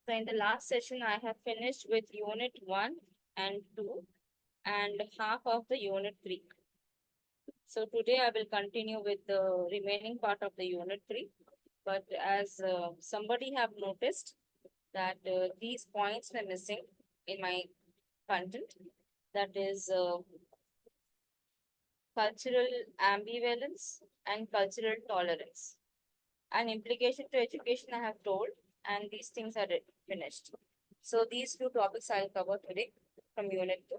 So in the last session, I have finished with unit 1 and 2 and half of the unit 3. So today I will continue with the remaining part of the unit 3. But as somebody have noticed that these points were missing in my content, that is cultural ambivalence and cultural tolerance. An implication to education I have told, and these things are finished. So these two topics I'll cover today from unit 2.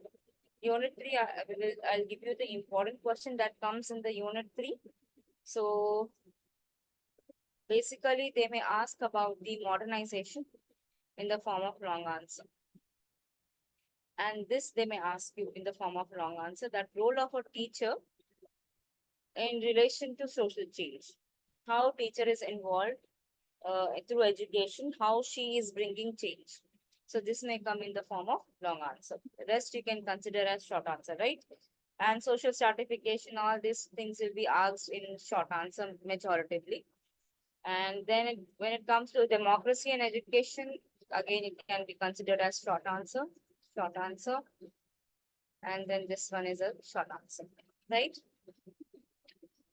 Unit 3, I'll give you the important question that comes in the unit 3. So basically, they may ask about the modernization in the form of long answer. And this they may ask you in the form of long answer, that role of a teacher in relation to social change. How teacher is involved through education, how she is bringing change. So this may come in the form of long answer. The rest you can consider as short answer, right? And social stratification, all these things will be asked in short answer majoritively. And then when it comes to democracy and education, again, it can be considered as short answer, short answer. And then this one is a short answer, right?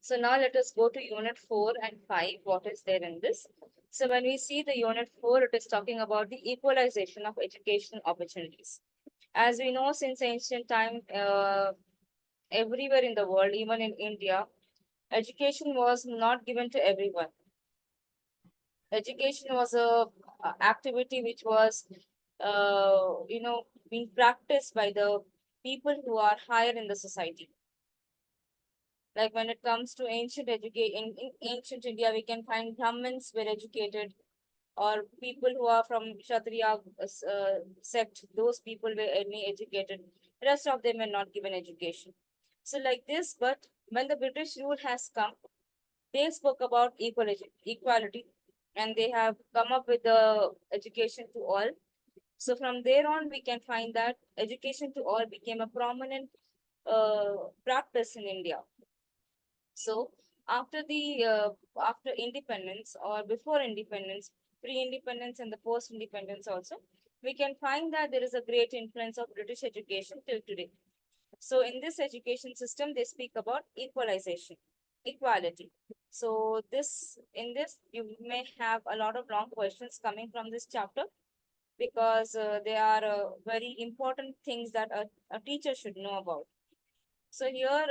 So now let us go to unit 4 and 5. What is there in this? So when we see the unit 4, it is talking about the equalization of educational opportunities. As we know, since ancient time, everywhere in the world, even in India, education was not given to everyone. Education was a activity which was, being practiced by the people who are higher in the society. Like when it comes to ancient education, in ancient India, we can find Brahmins were educated, or people who are from Kshatriya sect, those people were only educated. The rest of them were not given education. So like this, but when the British rule has come, they spoke about equality, and they have come up with the education to all. So from there on, we can find that education to all became a prominent practice in India. So after independence or before independence, pre-independence and the post-independence also, we can find that there is a great influence of British education till today. So in this education system, they speak about equalization, equality. So this in this you may have a lot of long questions coming from this chapter, because they are very important things that a teacher should know about. So here,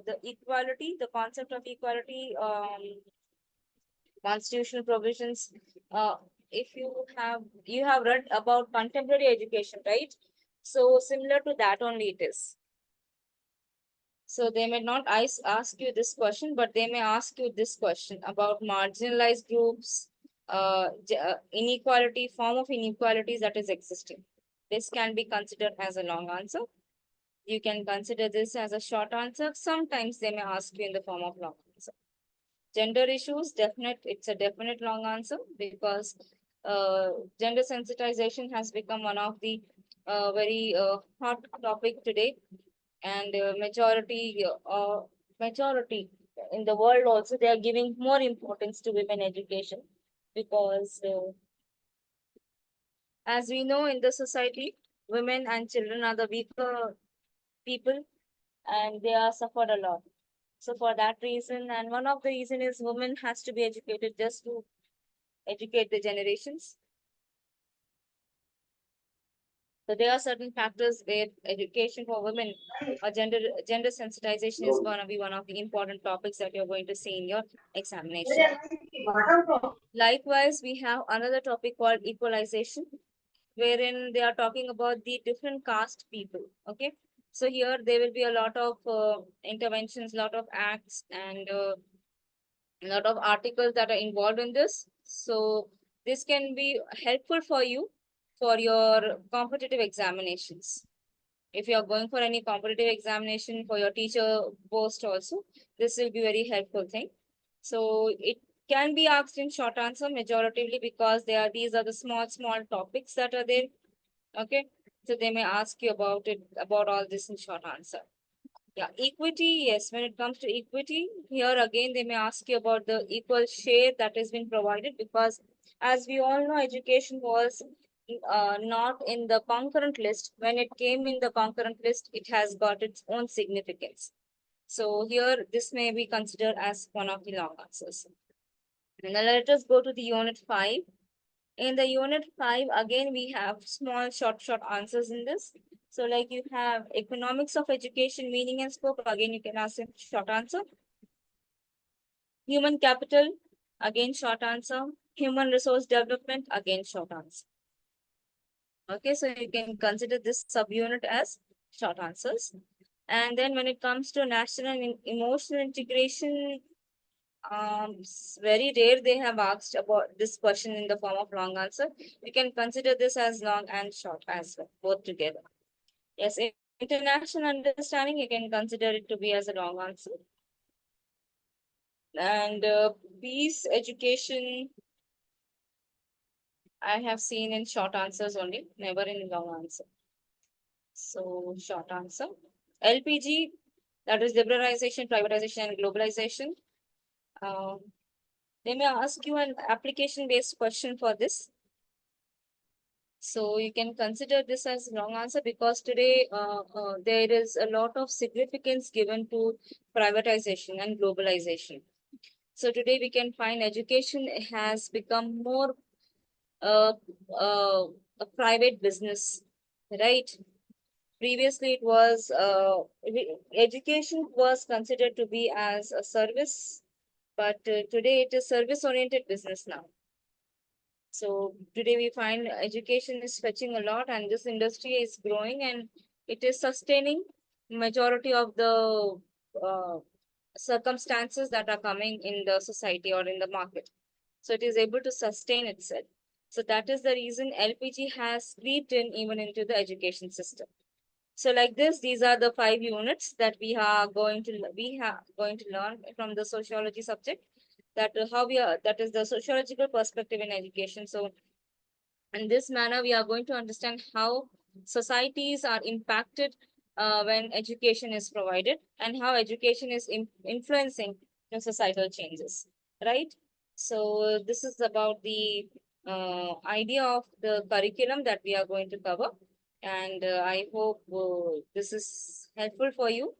the equality, the concept of equality, constitutional provisions. Uh, if you have read about contemporary education, right? So similar to that only it is. So they may not ask you this question, but they may ask you this question about marginalized groups, inequality, form of inequalities that is existing. This can be considered as a long answer. You can consider this as a short answer. Sometimes they may ask you in the form of long answer. Gender issues, it's a definite long answer, because gender sensitization has become one of the very hot topic today, and majority in the world also, they are giving more importance to women education, because as we know, in the society, women and children are the weaker people, and they are suffered a lot. So for that reason, and one of the reason is women has to be educated just to educate the generations. So there are certain factors where education for women or gender sensitization is going to be one of the important topics that you're going to see in your examination. Likewise, we have another topic called equalization, wherein they are talking about the different caste people. Okay, so here there will be a lot of interventions, lot of acts, and a lot of articles that are involved in this. So this can be helpful for you for your competitive examinations. If you are going for any competitive examination for your teacher post also, this will be very helpful thing. So it can be asked in short answer majoritively, because these are the small topics that are there. Okay. So they may ask you about all this in short answer. Yeah, equity, yes. When it comes to equity, here again they may ask you about the equal share that has been provided, because As we all know, education was not in the concurrent list. When it came in the concurrent list, it has got its own significance. So here, this may be considered as one of the long answers. And now let us go to the unit 5. In the unit 5, again, we have small, short answers in this. So like you have economics of education, meaning and scope. Again, you can ask a short answer. Human capital, again, short answer. Human resource development, again, short answer. Okay, so you can consider this subunit as short answers. And then when it comes to national and emotional integration, very rare they have asked about this question in the form of long answer. You can consider this as long and short as well, both together. Yes, international understanding, you can consider it to be as a long answer. And peace, education, I have seen in short answers only, never in long answer. So short answer. LPG, that is liberalization, privatization, and globalization. Um, they may ask you an application-based question for this. So you can consider this as wrong answer because today there is a lot of significance given to privatization and globalization. So today we can find education has become more uh, uh, a private business, right? Previously, it was education was considered to be as a service, but today it is service-oriented business now. So today we find education is fetching a lot, and this industry is growing, and it is sustaining majority of the uh, circumstances that are coming in the society or in the market. So it is able to sustain itself. So that is the reason LPG has creeped in even into the education system. So like this, these are the 5 units that we are going to learn from the sociology subject. That how we are that is the sociological perspective in education. So in this manner, we are going to understand how societies are impacted when education is provided and how education is influencing the societal changes, right? So this is about the idea of the curriculum that we are going to cover. And I hope this is helpful for you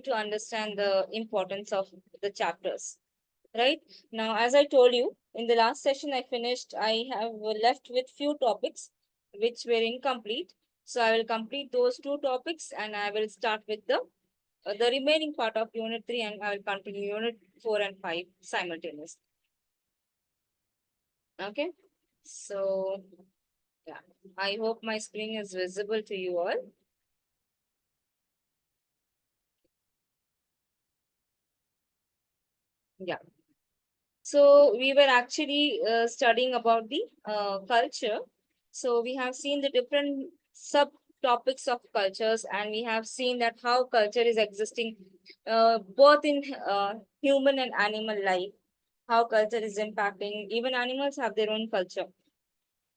to understand the importance of the chapters. Right now, as I told you in the last session, I have left with few topics which were incomplete. So I will complete those 2 topics and I will start with the remaining part of unit 3 and I will continue unit 4 and 5 simultaneously. Okay. So yeah, I hope my screen is visible to you all. Yeah. So we were actually studying about the culture. So we have seen the different subtopics of cultures, and we have seen that how culture is existing both in human and animal life. How culture is impacting. Even animals have their own culture.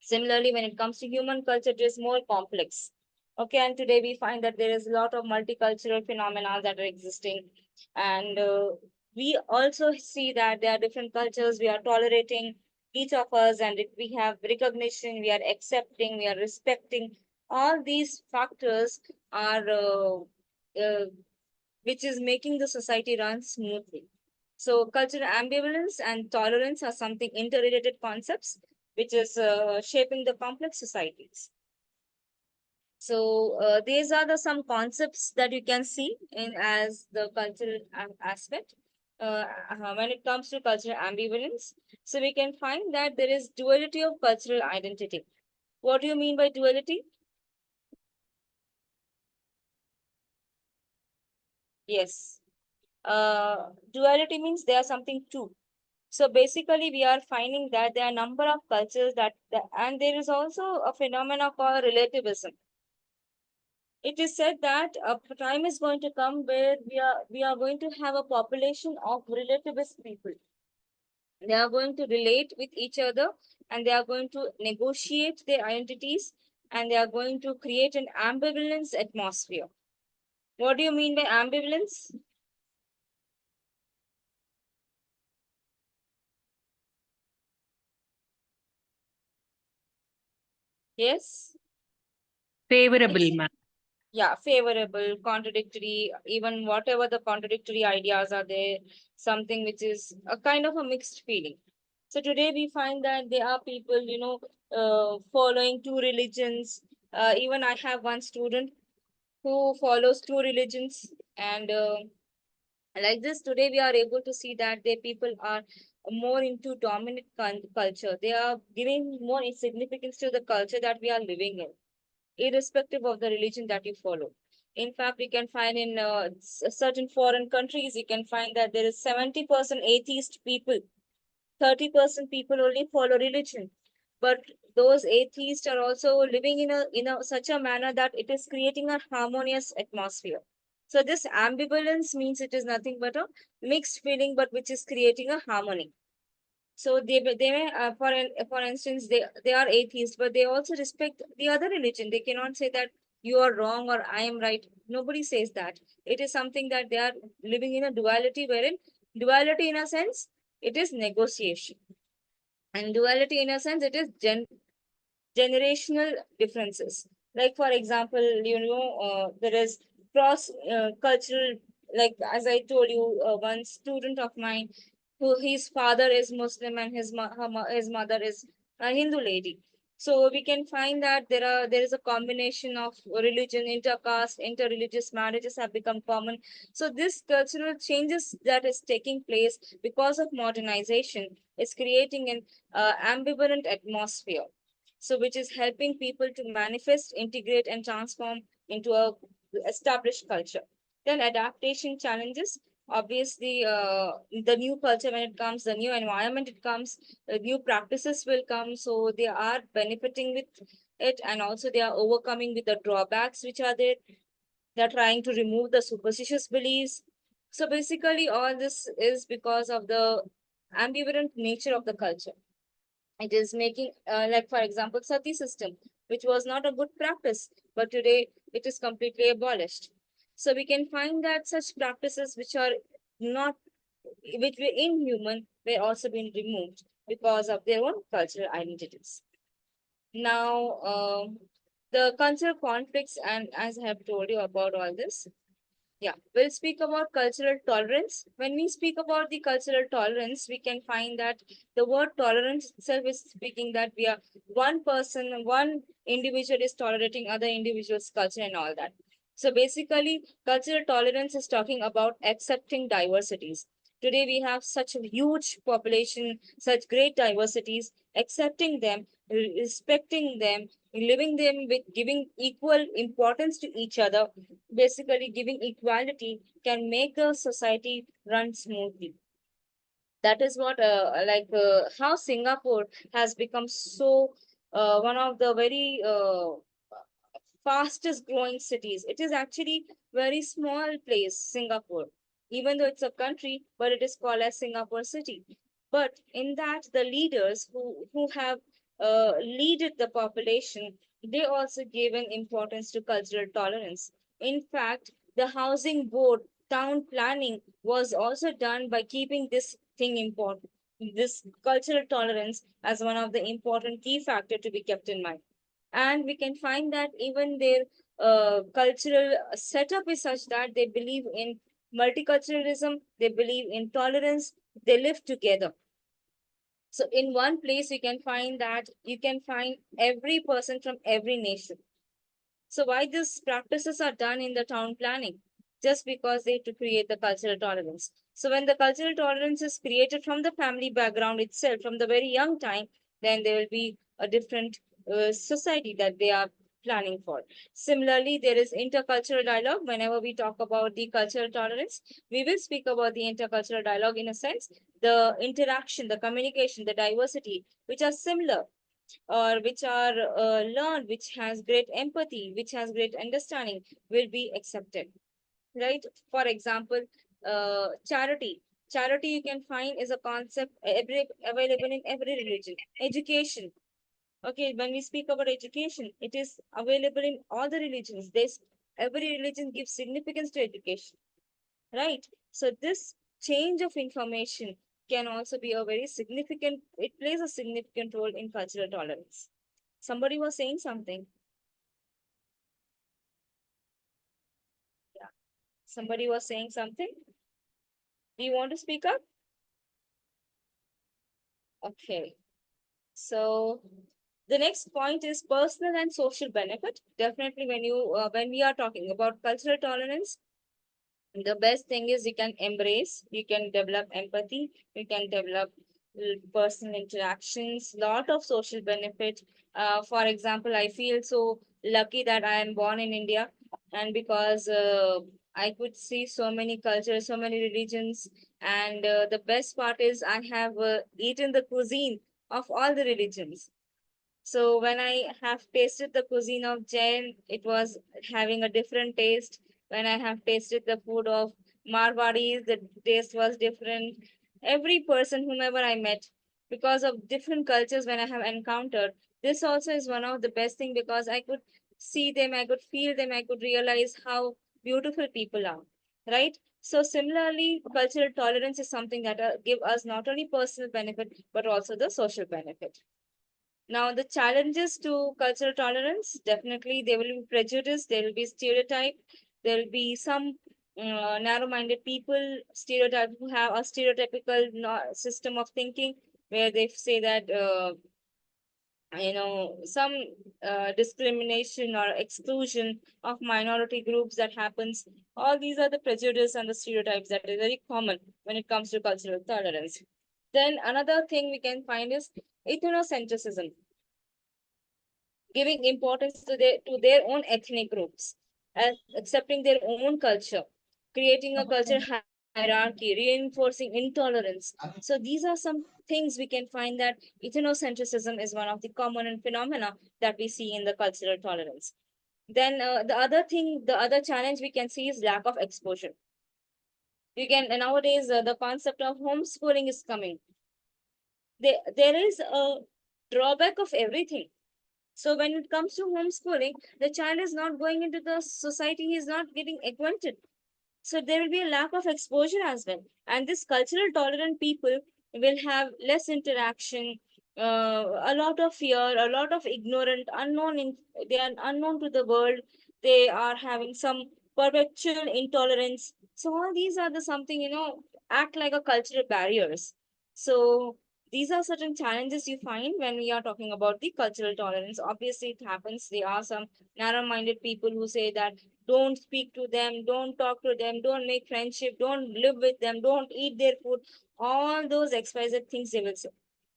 Similarly, when it comes to human culture, it is more complex. Okay, and today we find that there is a lot of multicultural phenomena that are existing, and we also see that there are different cultures. We are tolerating each of us, and we have recognition. We are accepting. We are respecting. All these factors are which is making the society run smoothly. So cultural ambivalence and tolerance are something interrelated concepts which is shaping the complex societies. So these are the some concepts that you can see in as the cultural aspect. When it comes to cultural ambivalence, so we can find that there is duality of cultural identity. What do you mean by duality? Yes. Duality means there are something two. So basically, we are finding that there are a number of cultures and there is also a phenomena called relativism. It is said that a time is going to come where we are going to have a population of relativist people. They are going to relate with each other and they are going to negotiate their identities and they are going to create an ambivalence atmosphere. What do you mean by ambivalence? Yes. Favorable, Ex- ma'am. yeah, favorable, contradictory, even whatever the contradictory ideas are there, something which is a kind of a mixed feeling. So today we find that there are people, following two religions. Even I have one student who follows two religions, and like this today we are able to see that the people are more into dominant culture. They are giving more significance to the culture that we are living in, irrespective of the religion that you follow. In fact, we can find in certain foreign countries, you can find that there is 70% atheist people, 30% people only follow religion. But those atheists are also living in a such a manner that it is creating a harmonious atmosphere. So this ambivalence means it is nothing but a mixed feeling, but which is creating a harmony. So they may for instance they are atheists, but they also respect the other religion. They cannot say that you are wrong or I am right. Nobody says that. It is something that they are living in a duality, wherein duality in a sense it is negotiation, and duality in a sense it is generational differences. Like for example, there is cross cultural, like as I told you, one student of mine who his father is Muslim and his mother is a Hindu lady. So we can find that there is a combination of religion, intercaste, interreligious marriages have become common. So this cultural changes that is taking place because of modernization is creating an ambivalent atmosphere. So which is helping people to manifest, integrate, and transform into a established culture. Then adaptation challenges. Obviously, the new culture when it comes, the new environment it comes, the new practices will come. So they are benefiting with it, and also they are overcoming with the drawbacks which are there. They're trying to remove the superstitious beliefs. So basically, all this is because of the ambivalent nature of the culture. It is making, like for example, sati system, which was not a good practice, but today it is completely abolished. So we can find that such practices which are not, which were inhuman, were also being removed because of their own cultural identities. Now, the cultural conflicts, and as I have told you about all this, yeah, we'll speak about cultural tolerance. When we speak about the cultural tolerance, we can find that the word tolerance itself is speaking that we are one person, one individual is tolerating other individuals' culture and all that. So basically, cultural tolerance is talking about accepting diversities. Today we have such a huge population, such great diversities, accepting them, respecting them, living them with giving equal importance to each other, basically giving equality can make the society run smoothly. That is what how Singapore has become so one of the very fastest growing cities. It is actually very small place, Singapore, even though it's a country, but it is called as Singapore city. But in that, the leaders who have leaded the population, they also gave an importance to cultural tolerance. In fact, the housing board, town planning was also done by keeping this thing important, this cultural tolerance as one of the important key factor to be kept in mind. And we can find that even their cultural setup is such that they believe in multiculturalism, they believe in tolerance, they live together. So in one place you can find that you can find every person from every nation. So why these practices are done in the town planning? Just because they to create the cultural tolerance. So when the cultural tolerance is created from the family background itself, from the very young time, then there will be a different society that they are planning for. Similarly, there is intercultural dialogue. Whenever we talk about the cultural tolerance, we will speak about the intercultural dialogue in a sense, the interaction, the communication, the diversity, which are similar or which are learned, which has great empathy, which has great understanding, will be accepted, right? For example, charity. Charity you can find is a concept available in every religion. Education. Okay, when we speak about education, it is available in all the religions. Every religion gives significance to education, right? So this change of information can also be a very significant, it plays a significant role in cultural tolerance. Somebody was saying something. Yeah. Somebody was saying something. Do you want to speak up? Okay. So the next point is personal and social benefit. Definitely, when we are talking about cultural tolerance, the best thing is you can embrace, you can develop empathy, you can develop personal interactions, lot of social benefit. For example, I feel so lucky that I am born in India, and because I could see so many cultures, so many religions, and the best part is I have eaten the cuisine of all the religions. So when I have tasted the cuisine of Jain, it was having a different taste. When I have tasted the food of Marwadis, the taste was different. Every person, whomever I met, because of different cultures when I have encountered, this also is one of the best thing because I could see them, I could feel them, I could realize how beautiful people are. Right? So similarly, cultural tolerance is something that give us not only personal benefit but also the social benefit. Now, the challenges to cultural tolerance, definitely there will be prejudice, there will be stereotype, there will be some narrow-minded people, stereotype who have a stereotypical system of thinking where they say that some discrimination or exclusion of minority groups that happens. All these are the prejudice and the stereotypes that are very common when it comes to cultural tolerance. Then another thing we can find is ethnocentrism, giving importance to their own ethnic groups and accepting their own culture, creating a culture hierarchy, reinforcing intolerance. So these are some things we can find that ethnocentrism is one of the common phenomena that we see in the cultural tolerance. Then the other challenge we can see is lack of exposure. You can nowadays the concept of homeschooling is coming. There is a drawback of everything. So when it comes to homeschooling, the child is not going into the society, he is not getting acquainted. So there will be a lack of exposure as well. And this cultural tolerant people will have less interaction, a lot of fear, a lot of ignorant, they are unknown to the world. They are having some perpetual intolerance. So all these are the something, act like a cultural barriers. So these are certain challenges you find when we are talking about the cultural tolerance. Obviously, it happens. There are some narrow-minded people who say that don't speak to them, don't talk to them, don't make friendship, don't live with them, don't eat their food. All those XYZ things they will say.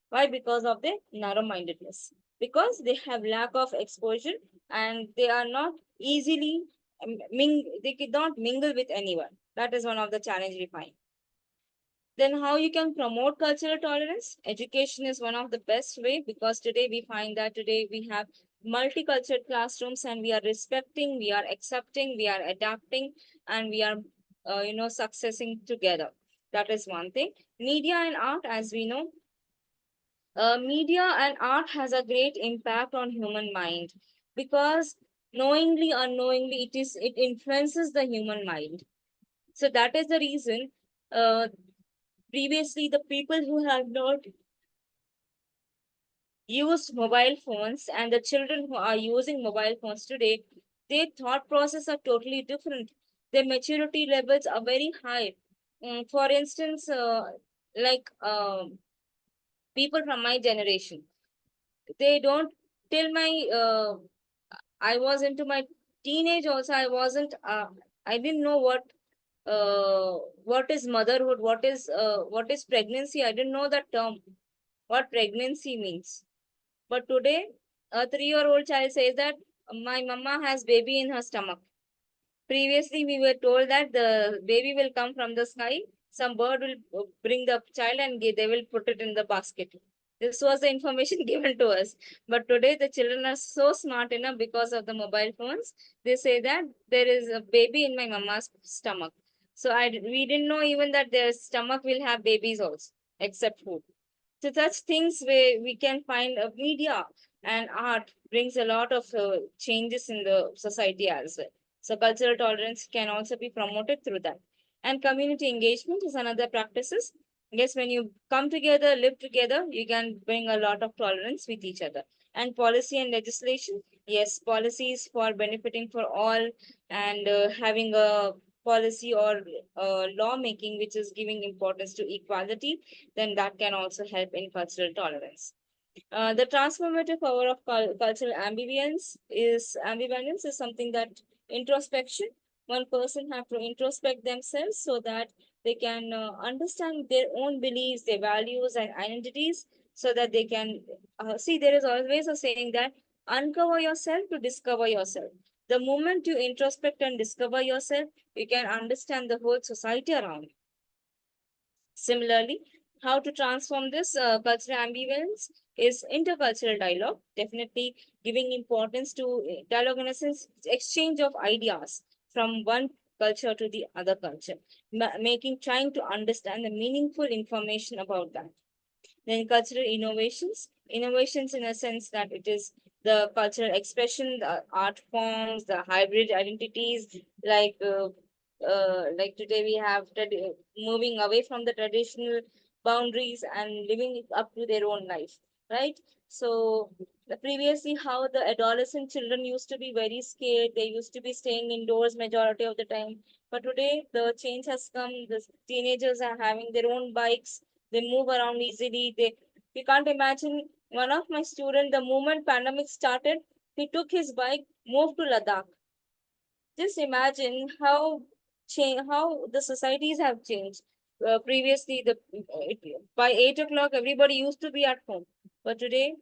Why? Because of their narrow-mindedness. Because they have lack of exposure and they are not easily they cannot mingle with anyone. That is one of the challenge we find. Then how you can promote cultural tolerance? Education is one of the best way because today we find that today we have multicultural classrooms and we are respecting, we are accepting, we are adapting, and we are, successing together. That is one thing. Media and art, as we know, media and art has a great impact on human mind because knowingly, unknowingly, it influences the human mind. So that is the reason previously the people who have not used mobile phones and the children who are using mobile phones today, their thought process are totally different. Their maturity levels are very high. For instance, like people from my generation, they don't till my I was into my teenage also. I didn't know what is motherhood, what is pregnancy. I didn't know that term, what pregnancy means. But today, a 3-year-old child says that my mama has baby in her stomach. Previously, we were told that the baby will come from the sky. Some bird will bring the child and they will put it in the basket. This was the information given to us. But today, the children are so smart enough because of the mobile phones. They say that there is a baby in my mama's stomach. So we didn't know even that their stomach will have babies also, except food. So such things where we can find media and art brings a lot of changes in the society as well. So cultural tolerance can also be promoted through that. And community engagement is another practices Yes, when you come together, live together, you can bring a lot of tolerance with each other. And policy and legislation, yes, policies for benefiting for all, and having a policy or lawmaking which is giving importance to equality, then that can also help in cultural tolerance. The transformative power of cultural ambivalence is something that introspection. One person have to introspect themselves so that they can understand their own beliefs, their values, and identities, so that they can see. There is always a saying that uncover yourself to discover yourself. The moment you introspect and discover yourself, you can understand the whole society around you. Similarly, how to transform this cultural ambivalence is intercultural dialogue, definitely giving importance to dialogue in a sense, exchange of ideas from one culture to the other culture, making trying to understand the meaningful information about that. Then cultural innovations in a sense that it is the cultural expression, the art forms, the hybrid identities, like today we have moving away from the traditional boundaries and living up to their own life, right? So previously how the adolescent children used to be very scared, they used to be staying indoors majority of the time, but today the change has come. The teenagers are having their own bikes, they move around easily. You can't imagine one of my students, the moment pandemic started, he took his bike, moved to Ladakh. Just imagine how the societies have changed. Previously, by 8 o'clock, everybody used to be at home, but today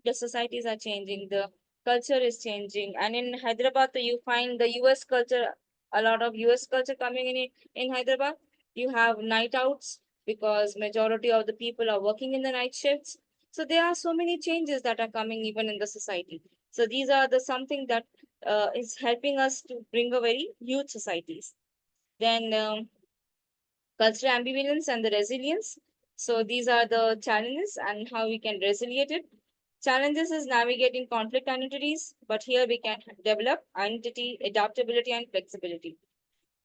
the societies are changing. The culture is changing, and in Hyderabad, you find the U.S. culture. A lot of U.S. culture coming in Hyderabad. You have night outs because majority of the people are working in the night shifts. So there are so many changes that are coming even in the society. So these are the something that is helping us to bring a very huge societies. Then cultural ambivalence and the resilience. So these are the challenges and how we can resiliate it. Challenges is navigating conflict identities, but here we can develop identity, adaptability, and flexibility.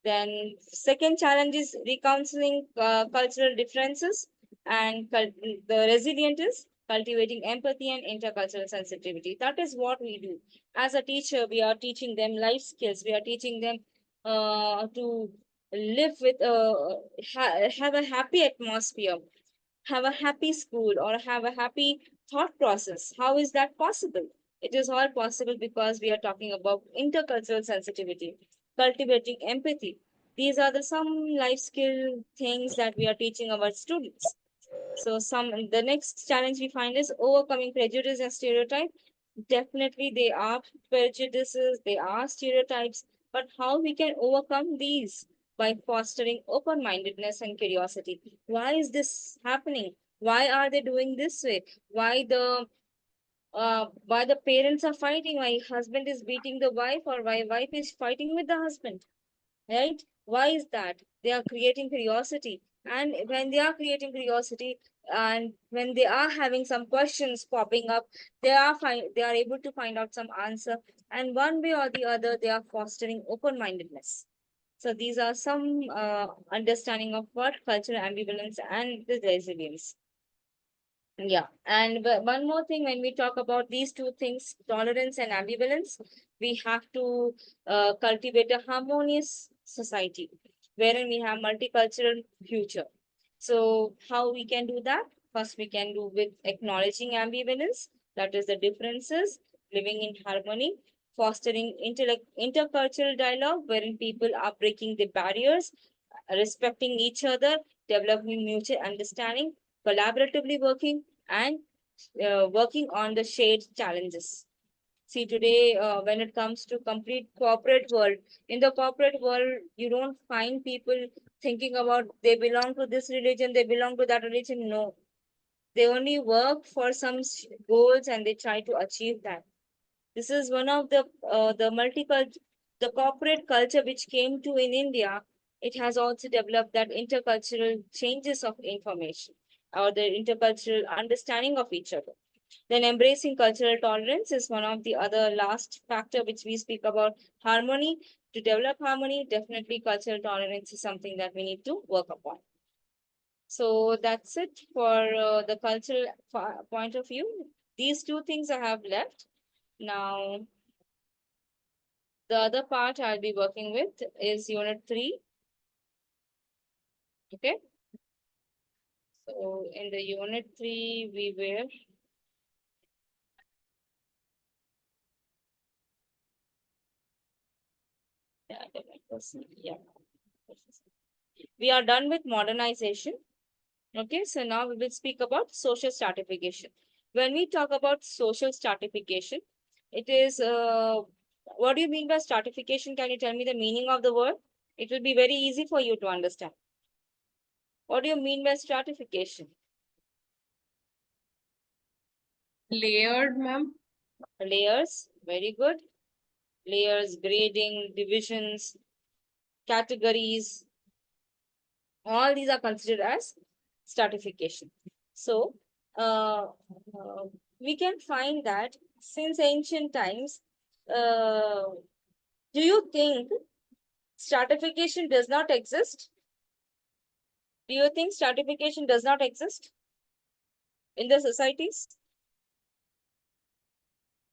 Then second challenge is reconciling cultural differences, and the resilient is cultivating empathy and intercultural sensitivity. That is what we do. As a teacher, we are teaching them life skills. We are teaching them to live with, have a happy atmosphere, have a happy school, or have a happy thought process. How is that possible? It is all possible because we are talking about intercultural sensitivity, cultivating empathy. These are the some life skill things that we are teaching our students. So the next challenge we find is overcoming prejudice and stereotype. Definitely they are prejudices, they are stereotypes, but how we can overcome these? By fostering open-mindedness and curiosity. Why is this happening? Why are they doing this way? Why the parents are fighting? Why husband is beating the wife, or why wife is fighting with the husband? Right? Why is that? They are creating curiosity. And when they are creating curiosity, and when they are having some questions popping up, they are able to find out some answer. And one way or the other, they are fostering open-mindedness. So these are some understanding of what cultural ambivalence and the resilience. Yeah, and one more thing, when we talk about these two things, tolerance and ambivalence, we have to cultivate a harmonious society wherein we have multicultural future. So how we can do that? First, we can do with acknowledging ambivalence, that is the differences, living in harmony, fostering intercultural dialogue wherein people are breaking the barriers, respecting each other, developing mutual understanding, collaboratively working, and working on the shared challenges. See, today, when it comes to complete corporate world, in the corporate world, you don't find people thinking about they belong to this religion, they belong to that religion. No, they only work for some goals and they try to achieve that. This is one of the corporate culture which came to in India. It has also developed that intercultural changes of information or the intercultural understanding of each other. Then embracing cultural tolerance is one of the other last factor which we speak about harmony. To develop harmony, definitely cultural tolerance is something that we need to work upon. So that's it for the cultural point of view. These two things I have left. Now, the other part I'll be working with is Unit 3. Okay. So in the Unit 3, we were, yeah, yeah. We are done with modernization. Okay, so now we will speak about social stratification. When we talk about social stratification, it is, what do you mean by stratification? Can you tell me the meaning of the word? It will be very easy for you to understand. What do you mean by stratification? Layered, ma'am. Layers, very good. Layers, grading, divisions, categories, all these are considered as stratification. So, uh, uh, we can find that since ancient times, uh, do you think stratification does not exist? Do you think stratification does not exist in the societies?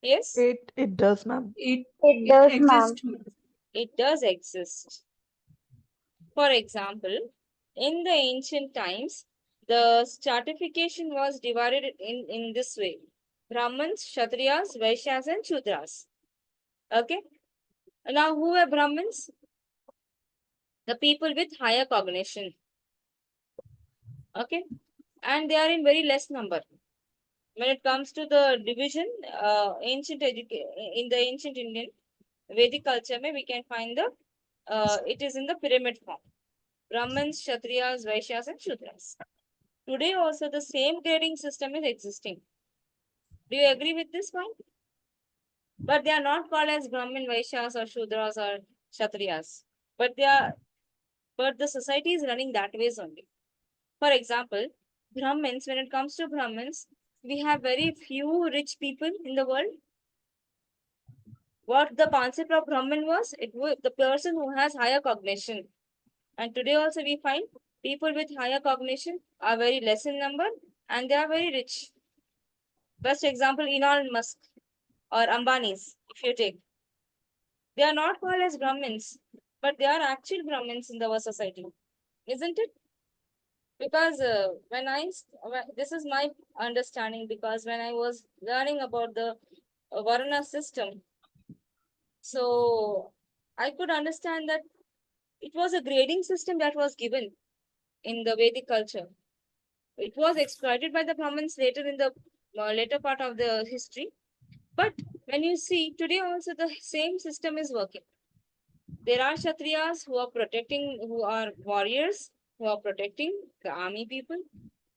Yes, It does, ma'am. It It does, ma'am. exists, ma'am. it does exist. For example, in the ancient times, the stratification was divided in this way: Brahmins, Kshatriyas, Vaishyas, and Shudras. Okay. Now, who are Brahmins? The people with higher cognition. Okay. And they are in very less number. When it comes to the division, in the ancient Indian Vedic culture, we can find the it is in the pyramid form. Brahmins, Kshatriyas, Vaishyas, and Shudras. Today also the same grading system is existing. Do you agree with this point? But they are not called as Brahmin, Vaishyas, or Shudras, or Kshatriyas. But they are, but the society is running that ways only. For example, Brahmins, when it comes to Brahmins, we have very few rich people in the world. What the concept of Brahmin was, it was the person who has higher cognition. And today also we find people with higher cognition are very less in number and they are very rich. Best example, Elon Musk or Ambani's, if you take. They are not called as Brahmins, but they are actual Brahmins in our society, isn't it? Because this is my understanding, because when I was learning about the Varna system, so I could understand that it was a grading system that was given in the Vedic culture. It was exploited by the Brahmins later in the later part of the history. But when you see today also the same system is working. There are Kshatriyas who are protecting, who are warriors, who are protecting the army people.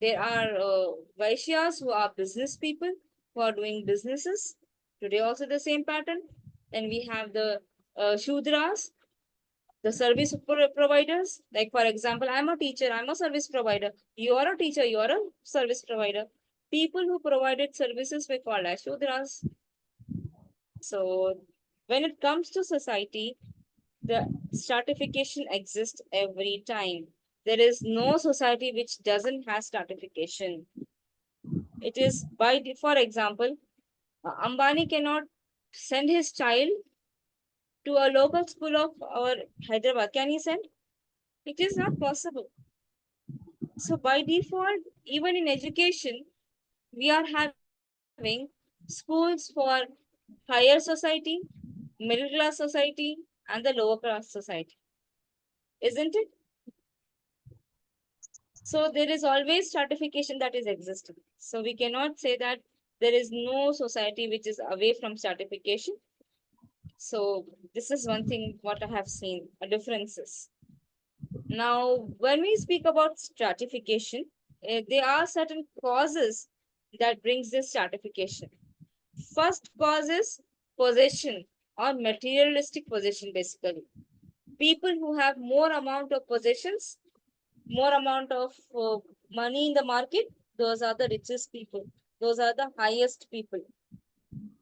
There are Vaishyas who are business people, who are doing businesses. Today also the same pattern. Then we have the Shudras, the service providers. Like for example, I'm a teacher, I'm a service provider. You are a teacher, you are a service provider. People who provided services were called as Shudras. So when it comes to society, the stratification exists every time. There is no society which doesn't have stratification. It is for example, Ambani cannot send his child to a local school of our Hyderabad. Can he send? It is not possible. So by default, even in education, we are having schools for higher society, middle class society, and the lower class society, isn't it? So there is always stratification that is existing. So we cannot say that there is no society which is away from stratification. So this is one thing what I have seen, a differences. Now, when we speak about stratification, there are certain causes that brings this stratification. First cause is possession or materialistic possession, basically. People who have more amount of possessions, more amount of money in the market, those are the richest people. Those are the highest people.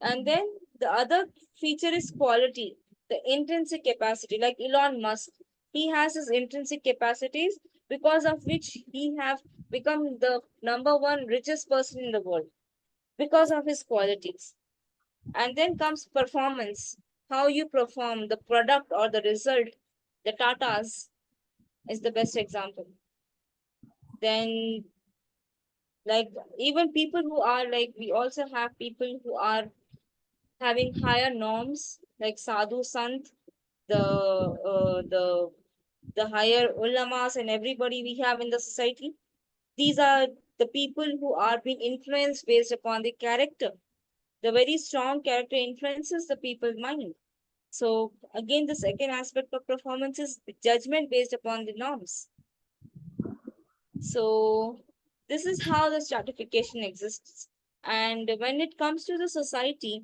And then the other feature is quality, the intrinsic capacity. Like Elon Musk, he has his intrinsic capacities because of which he have become the number one richest person in the world because of his qualities. And then comes performance, how you perform the product or the result. The Tatas is the best example. Then, like, even people who are like, we also have people who are having higher norms, like sadhu sant, the higher ulamas and everybody we have in the society. These are the people who are being influenced based upon the character. The very strong character influences the people's mind. So again, the second aspect of performance is judgment based upon the norms. So this is how the stratification exists. And when it comes to the society,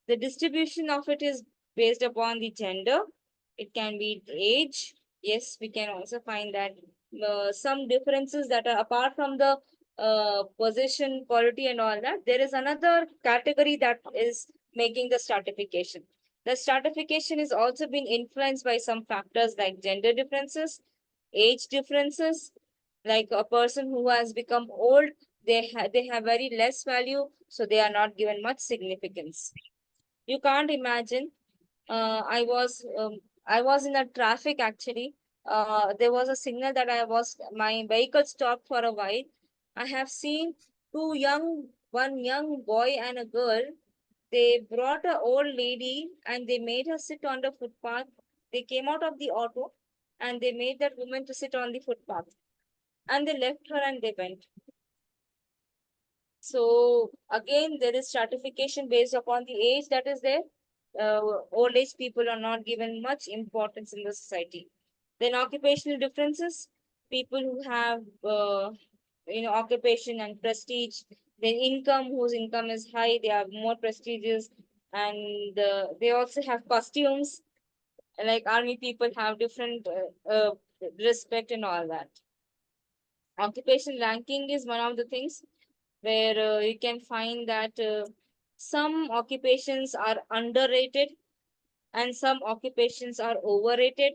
the distribution of it is based upon the gender. It can be age. Yes, we can also find that some differences that are apart from the position, quality, and all that. There is another category that is making the stratification. The stratification is also being influenced by some factors like gender differences, age differences, like a person who has become old, they have very less value, so they are not given much significance. You can't imagine. I was in a traffic actually. There was a signal that my vehicle stopped for a while. I have seen one young boy and a girl. They brought a old lady and they made her sit on the footpath. They came out of the auto and they made that woman to sit on the footpath, and they left her and they went. So again, there is stratification based upon the age that is there. Old age people are not given much importance in the society. Then occupational differences, people who have occupation and prestige. Then income, whose income is high, they are more prestigious, and they also have costumes. Like army people have different respect and all that. Occupation ranking is one of the things where you can find that some occupations are underrated and some occupations are overrated.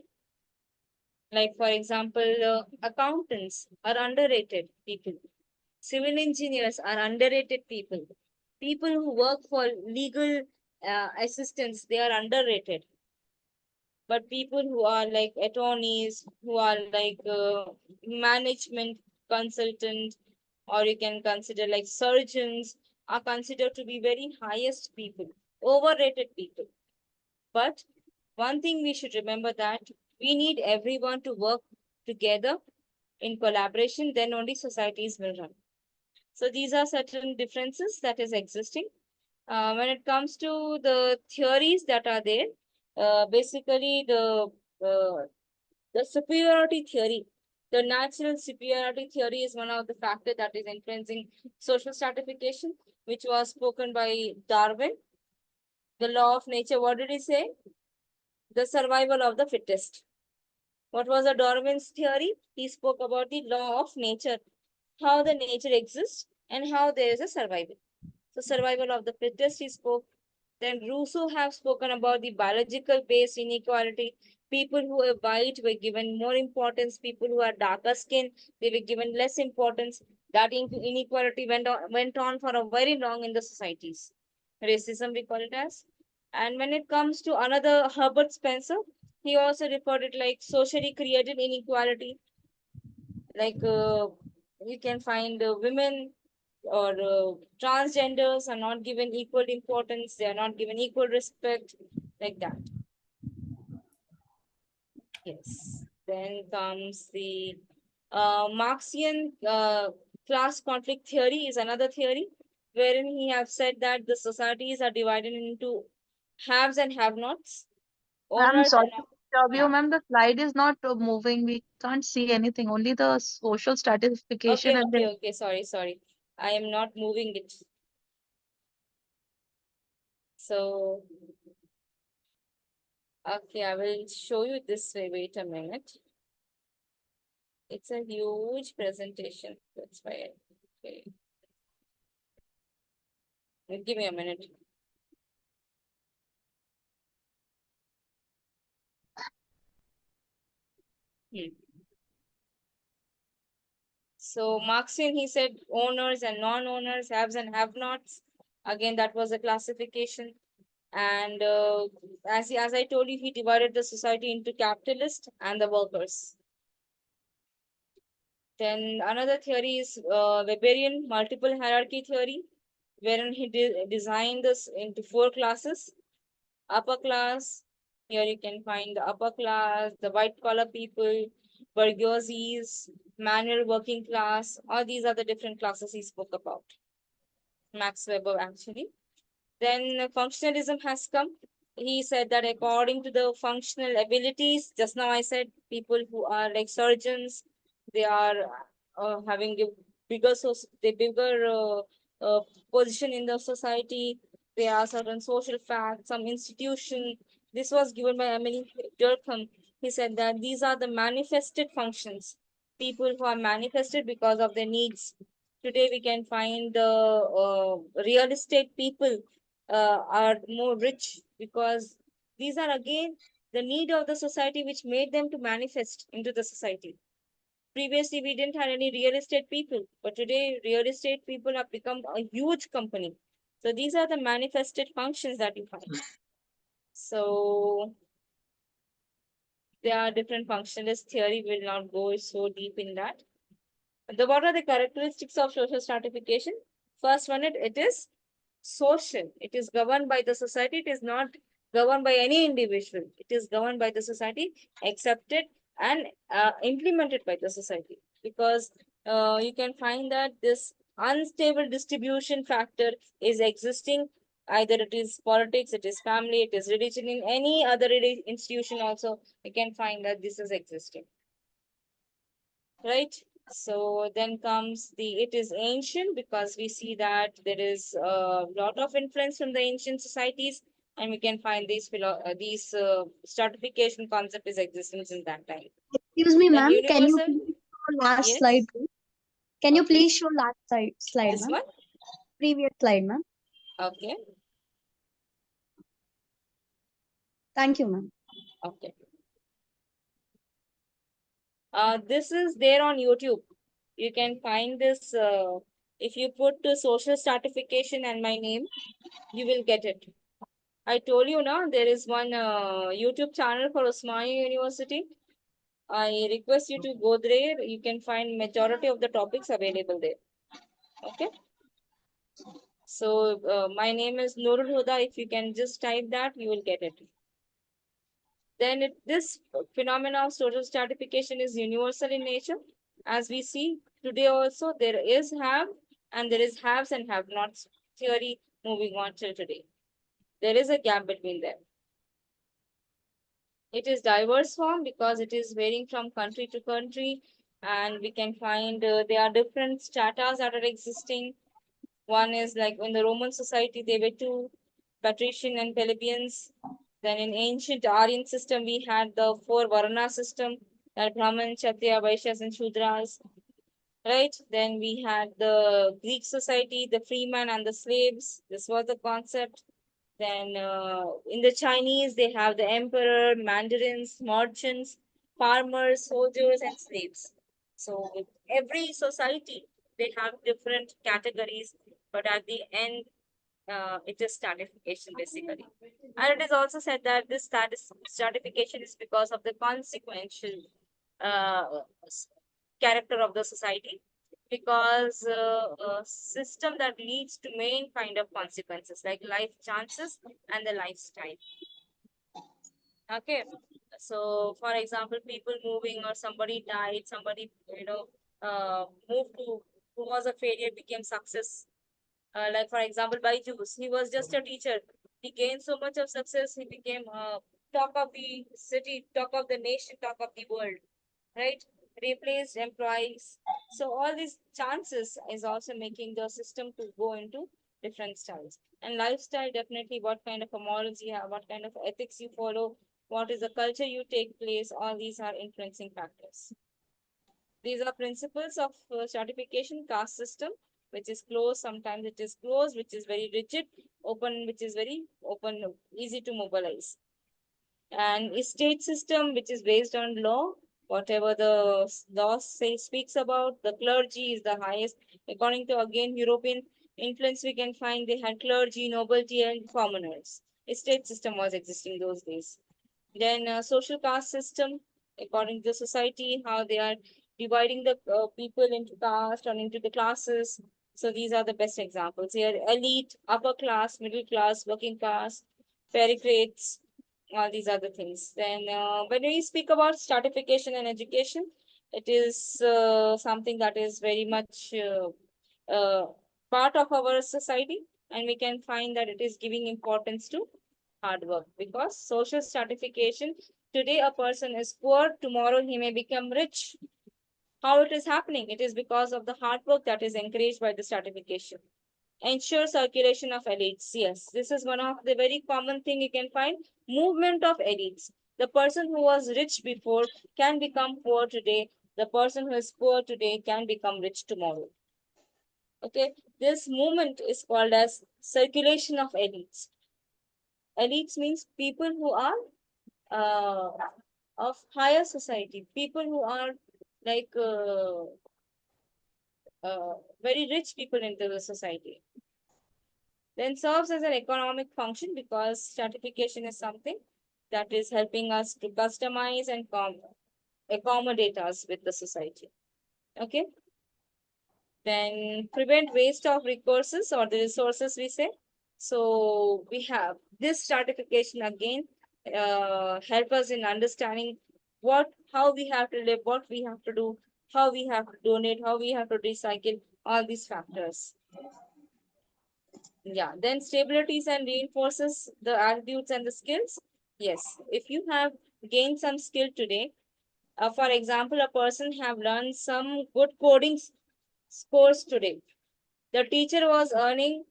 Like, for example, accountants are underrated people, civil engineers are underrated people, people who work for legal assistance, they are underrated. But people who are like attorneys, who are like management consultant, or you can consider like surgeons, are considered to be very highest people, overrated people. But one thing we should remember, that we need everyone to work together in collaboration, then only societies will run. So these are certain differences that is existing. When it comes to the theories that are there, basically uh, the superiority theory, the natural superiority theory is one of the factors that is influencing social stratification, which was spoken by Darwin. The law of nature, what did he say? The survival of the fittest. What was the Darwin's theory? He spoke about the law of nature, how the nature exists and how there is a survival. So survival of the fittest he spoke. Then Rousseau have spoken about the biological based inequality. People who are white were given more importance. People who are darker skin, they were given less importance. That inequality went on for a very long in the societies. Racism we call it as. And when it comes to another Herbert Spencer, he also referred it like socially created inequality. Like you can find women or transgenders are not given equal importance, they are not given equal respect, like that. Yes. Then comes the Marxian class conflict theory is another theory wherein he have said that the societies are divided into haves and have-nots. Ma'am, Owners sorry and to not. disturb you, Yeah. ma'am. The slide is not moving. We can't see anything. Only the social stratification Okay, and okay, the. okay. Sorry, sorry. I am not moving it. So, okay, I will show you this way. Wait a minute. It's a huge presentation. That's why. Okay. Give me a minute. Hmm. So Marxian, he said owners and non-owners, haves and have-nots. Again, that was a classification. And as I told you, he divided the society into capitalist and the workers. Then another theory is Weberian multiple hierarchy theory, wherein he designed this into 4 classes. Upper class, here you can find the upper class, the white collar people, bourgeoisies, manual working class. All these are the different classes he spoke about. Max Weber actually. Then functionalism has come. He said that according to the functional abilities, just now I said people who are like surgeons, they are having a bigger position in the society. There are certain social facts, some institution. This was given by Emily Durkheim. He said that these are the manifested functions. People who are manifested because of their needs. Today we can find the real estate people are more rich because these are again the need of the society which made them to manifest into the society. Previously, we didn't have any real estate people, but today real estate people have become a huge company. So these are the manifested functions that you find. So there are different functionalist theory. Will not go so deep in that. What are the characteristics of social stratification? First one, it is social. It is governed by the society. It is not governed by any individual. It is governed by the society, accepted and implemented by the society. Because you can find that this unstable distribution factor is existing. Either it is politics, it is family, it is religion, in any other institution also, you can find that this is existing. Right? So then comes it is ancient because we see that there is a lot of influence from the ancient societies, and we can find these stratification concept is existence in that time. Excuse me, Then ma'am. Can you universal, please show last slide, yes. please? Can you Okay, please show last slide, this ma'am? one. Previous slide, ma'am. Okay, Thank you, ma'am. okay. This is there on YouTube. You can find this if you put social stratification and my name, you will get it. I told you now there is one YouTube channel for Osmania University. I request you to go there. You can find majority of the topics available there. Okay. So my name is Nurul Huda. If you can just type that, you will get it. Then this phenomena of social stratification is universal in nature. As we see today also, there is have and there is haves and have-nots theory moving on till today. There is a gap between them. It is diverse form because it is varying from country to country, and we can find there are different stratas that are existing. One is like in the Roman society, there were two, patrician and plebeians. Then in ancient Aryan system, we had the 4 Varna system, that Brahman, Kshatriya, Vaishyas, and Shudras. Right? Then we had the Greek society, the freeman and the slaves. This was the concept. Then in the Chinese, they have the emperor, mandarins, merchants, farmers, soldiers, and slaves. So with every society, they have different categories, but at the end, it is stratification basically. And it is also said that this stratification is because of the consequential uh, character of the society, because a system that leads to main kind of consequences like life chances and the lifestyle. Okay, so for example, people moving or somebody died, somebody moved to who was a failure became success. Like for example, Byju's, he was just a teacher. He gained so much of success, he became talk of the city, talk of the nation, talk of the world, right? Replaced employees. So all these chances is also making the system to go into different styles. And lifestyle, definitely what kind of a morals you have, what kind of ethics you follow, what is the culture you take place, all these are influencing factors. These are principles of stratification caste system, which is closed, sometimes it is closed, which is very rigid, open, which is very open, easy to mobilize. And a state system, which is based on law, Whatever the law speaks about, the clergy is the highest. According to again European influence, we can find they had clergy, nobility, and commoners. A state system was existing those days. Then social caste system, according to society, how they are dividing the people into caste or into the classes. So these are the best examples here: elite, upper class, middle class, working class, pericrites, all these other things. Then when we speak about stratification and education, it is something that is very much part of our society, and we can find that it is giving importance to hard work, because social stratification, today a person is poor, tomorrow he may become rich. How it is happening? It is because of the hard work that is encouraged by the stratification. Ensure circulation of elites. Yes, this is one of the very common thing you can find. Movement of elites. The person who was rich before can become poor today. The person who is poor today can become rich tomorrow. Okay, this movement is called as circulation of elites. Elites means people who are uh, of higher society, people who are like very rich people into the society. Then serves as an economic function, because stratification is something that is helping us to customize and accommodate us with the society. Okay. Then prevent waste of resources, or the resources we say. So we have this stratification again help us in understanding how we have to live, what we have to do, how we have to donate, how we have to recycle, all these factors. Yeah, then stabilities and reinforces the attitudes and the skills. Yes, if you have gained some skill today, for example, a person have learned some good coding scores today. The teacher was earning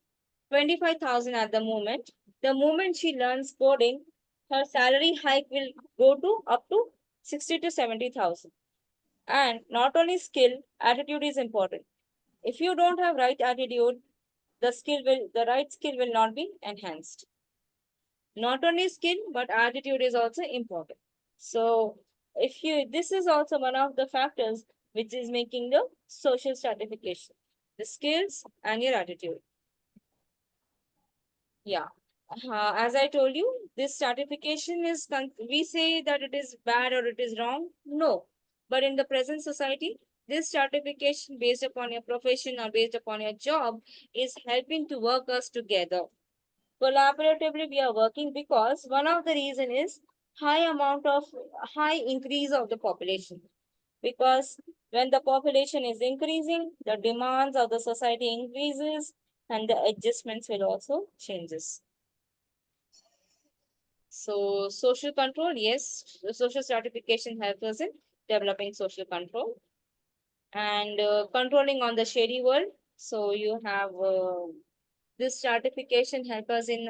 25,000 at the moment. The moment she learns coding, her salary hike will go to up to 60 to 70,000. And not only skill, attitude is important. If you don't have right attitude, the right skill will not be enhanced. Not only skill, but attitude is also important. So this is also one of the factors which is making the social stratification, the skills and your attitude. Yeah. As I told you, this stratification is, we say that it is bad or it is wrong. No. But in the present society, this stratification based upon your profession or based upon your job is helping to work us together. Collaboratively, we are working, because one of the reason is high increase of the population. Because when the population is increasing, the demands of the society increases, and the adjustments will also changes. So social control, yes, the social stratification helps us in developing social control and controlling on the shady world. So you have this stratification help us in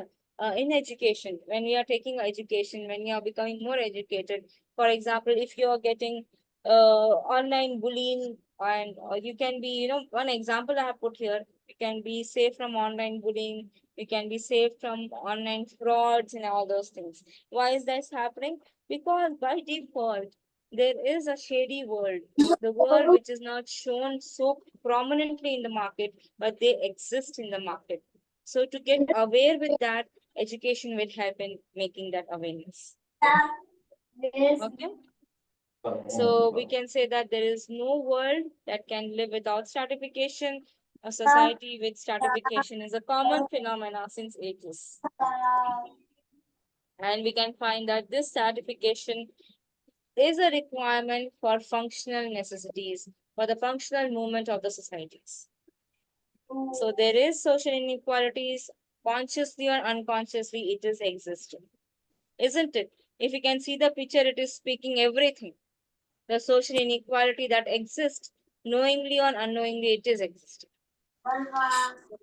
education. When we are taking education, when we are becoming more educated, for example, if you are getting online bullying, and you can be, one example I have put here, you can be safe from online bullying, you can be safe from online frauds and all those things. Why is this happening? Because by default there is a shady world, the world which is not shown so prominently in the market, but they exist in the market. So to get aware with that, education will help in making that awareness. Okay. So we can say that there is no world that can live without stratification. A society with stratification is a common phenomena since ages. And we can find that this stratification is a requirement for functional necessities, for the functional movement of the societies. So there is social inequalities, consciously or unconsciously, it is existing, isn't it? If you can see the picture, it is speaking everything. The social inequality that exists, knowingly or unknowingly, it is existing.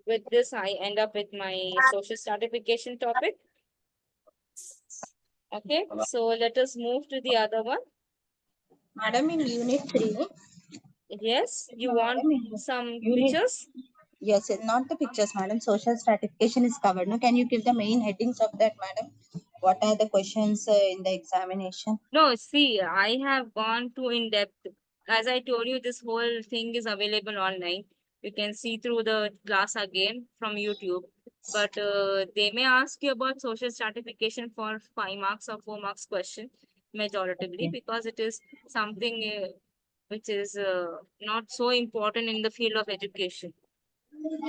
With this, I end up with my social stratification topic. Okay, so let us move to the other one. Madam, in Unit 3, Yes, you want some Unit- pictures? yes, not the pictures, madam. Social stratification is covered. No, can you give the main headings of that, madam? what are the questions in the examination? No, see, I have gone too in depth. As I told you, this whole thing is available online. You can see through the class again from YouTube. But they may ask you about social stratification for 5 marks or 4 marks question, majoritively, Okay. because it is something which is not so important in the field of education.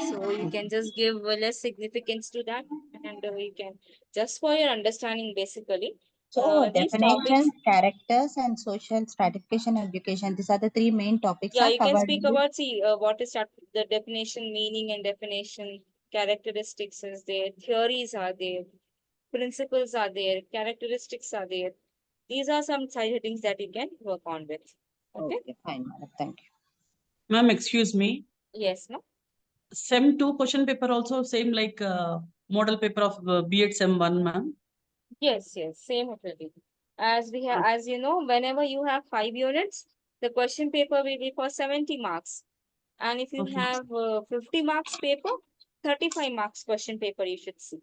So you can just give less significance to that, and you can just for your understanding, basically. So These topics, definitions, characters, and social stratification education. These are the three main topics yeah, are you can covered speak in this. about, see, what is that, the definition, meaning and definition, characteristics is there, theories are there, principles are there, characteristics are there. These are some side headings that you can work on with. Okay? Okay, fine, madam. Thank you. Ma'am, excuse me. Yes, no? Sem 2 question paper also same like model paper of B.Ed Sem 1, ma'am. Yes, yes, same it will be. As we have, as you know, whenever you have 5 units, the question paper will be for 70 marks. And if you Okay. have 50 marks paper, 35 marks question paper you should see.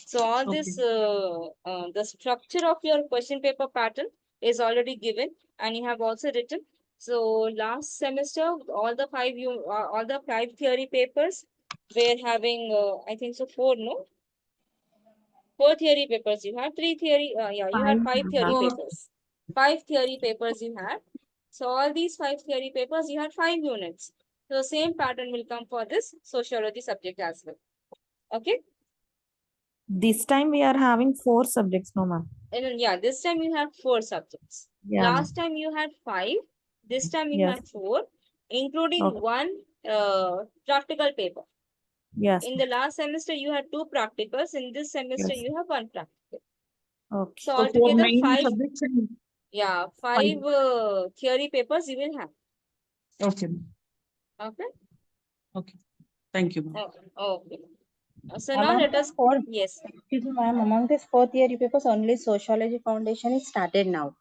So all this, the structure of your question paper pattern is already given, and you have also written. So last semester, all the 5 theory papers were having, I think so, 4, no? 4 theory papers you had, 3 theory, yeah, you had 5 theory papers. 5 theory papers you had. So all these 5 theory papers, you had 5 units. So same pattern will come for this sociology subject as well. Okay? This time we are having 4 subjects, no ma'am. And then, yeah, this time you have 4 subjects. Yeah, ma'am. Last time you had 5. This time you Yes. have 4, including Okay. one practical paper. Yes. In the last semester, you had 2 practicals. In this semester, Yes. you have 1 practical. Okay. So So 4 altogether, main 5, subjects and yeah, 5 theory papers you will have. okay, ma'am. Okay? Okay. Thank you, ma'am. Okay. So now Among let the us, four, yes, excuse me, ma'am, among these 4 theory papers, only sociology foundation is started now.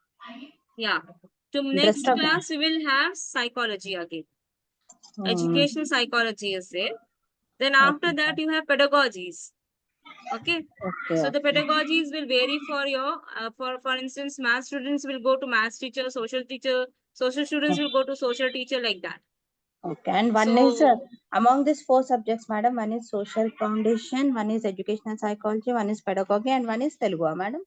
yeah. To The next rest of class, we will have psychology again. them. Educational psychology is there. Then after Okay, that, you have pedagogies. Okay. okay, So the okay. pedagogies will vary for your, for instance, math students will go to math teacher, social teacher, social students will go to social teacher, like that. Okay, and one is So among these 4 subjects, madam, one is social foundation, one is educational psychology, one is pedagogy, and one is Telugu, madam.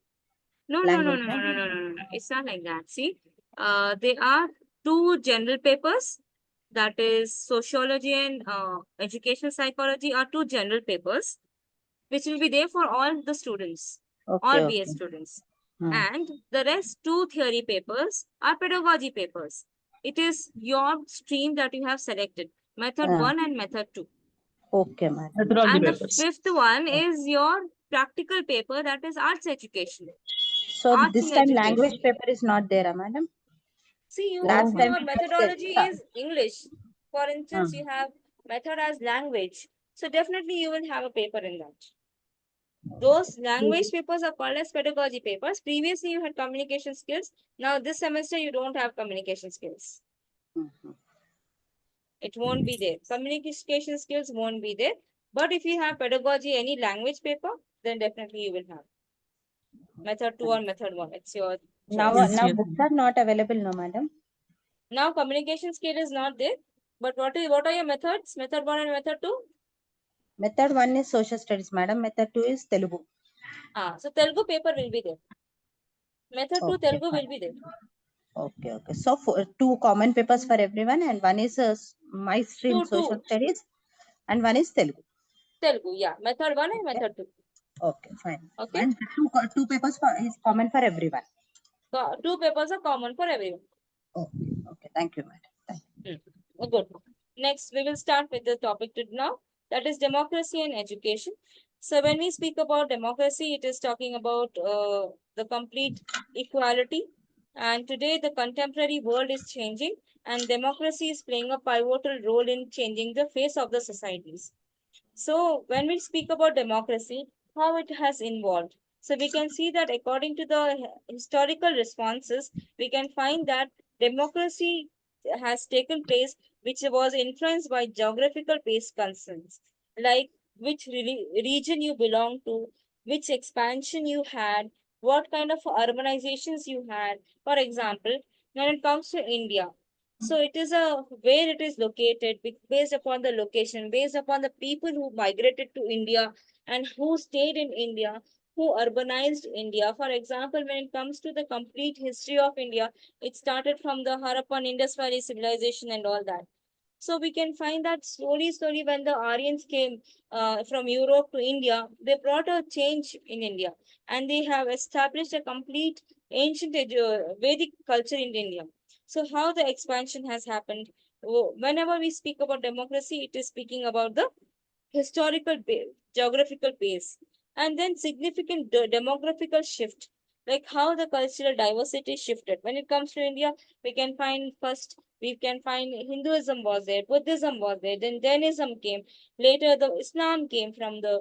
no, Language, no, right? no, no, no, no. It's not like that. See, there are 2 general papers. That is sociology and educational psychology are 2 general papers, which will be there for all the students, all Okay, BS okay. students. Hmm. And the rest 2 theory papers are pedagogy papers. It is your stream that you have selected, method 1 and method 2. Okay, madam. Methodology And the papers. 5th one is your practical paper, that is arts education. So Arts this in time education. language paper is not there, madam. See, you, Last if time your we methodology tested. is English, for instance, you have method as language. So definitely you will have a paper in that. Those language papers are called as pedagogy papers. Previously, you had communication skills. Now, this semester, you don't have communication skills. Mhm. It won't be there. Communication skills won't be there. But if you have pedagogy, any language paper, then definitely you will have. Method 2 or method 1. It's your Now, choice. now books are not available, no, madam. Now, communication skill is not there. But what are your methods? Method 1 and method 2? Method 1 is social studies, madam. Method 2 is Telugu. So Telugu paper will be there. Method 2 Okay, Telugu will fine. be there. Okay, okay. So for 2 common papers for everyone, and one is my stream Two social studies, and one is Telugu. Telugu, yeah. Method 1 and Okay. method 2. Okay, fine. Okay. And two papers is common for everyone. So 2 papers are common for everyone. Okay, okay. Thank you, madam. Thank you. Good. Next, we will start with the topic now. That is democracy and education. So when we speak about democracy, it is talking about the complete equality. And today, the contemporary world is changing, and democracy is playing a pivotal role in changing the face of the societies. So when we speak about democracy, how it has evolved. So we can see that according to the historical responses, we can find that democracy has taken place, which was influenced by geographical based concerns, like which region you belong to, which expansion you had, what kind of urbanizations you had. For example, when it comes to India, so it is a where it is located based upon the location, based upon the people who migrated to India and who stayed in India, who urbanized India. For example, when it comes to the complete history of India, it started from the Harappan Indus Valley civilization and all that. So we can find that slowly, when the Aryans came from Europe to India, they brought a change in India, and they have established a complete ancient Vedic culture in India. So how the expansion has happened? Whenever we speak about democracy, it is speaking about the historical base, geographical base, and then significant demographical shift, like how the cultural diversity shifted. When it comes to India, we can find first we can find Hinduism was there, Buddhism was there, then Jainism came, later the Islam came from the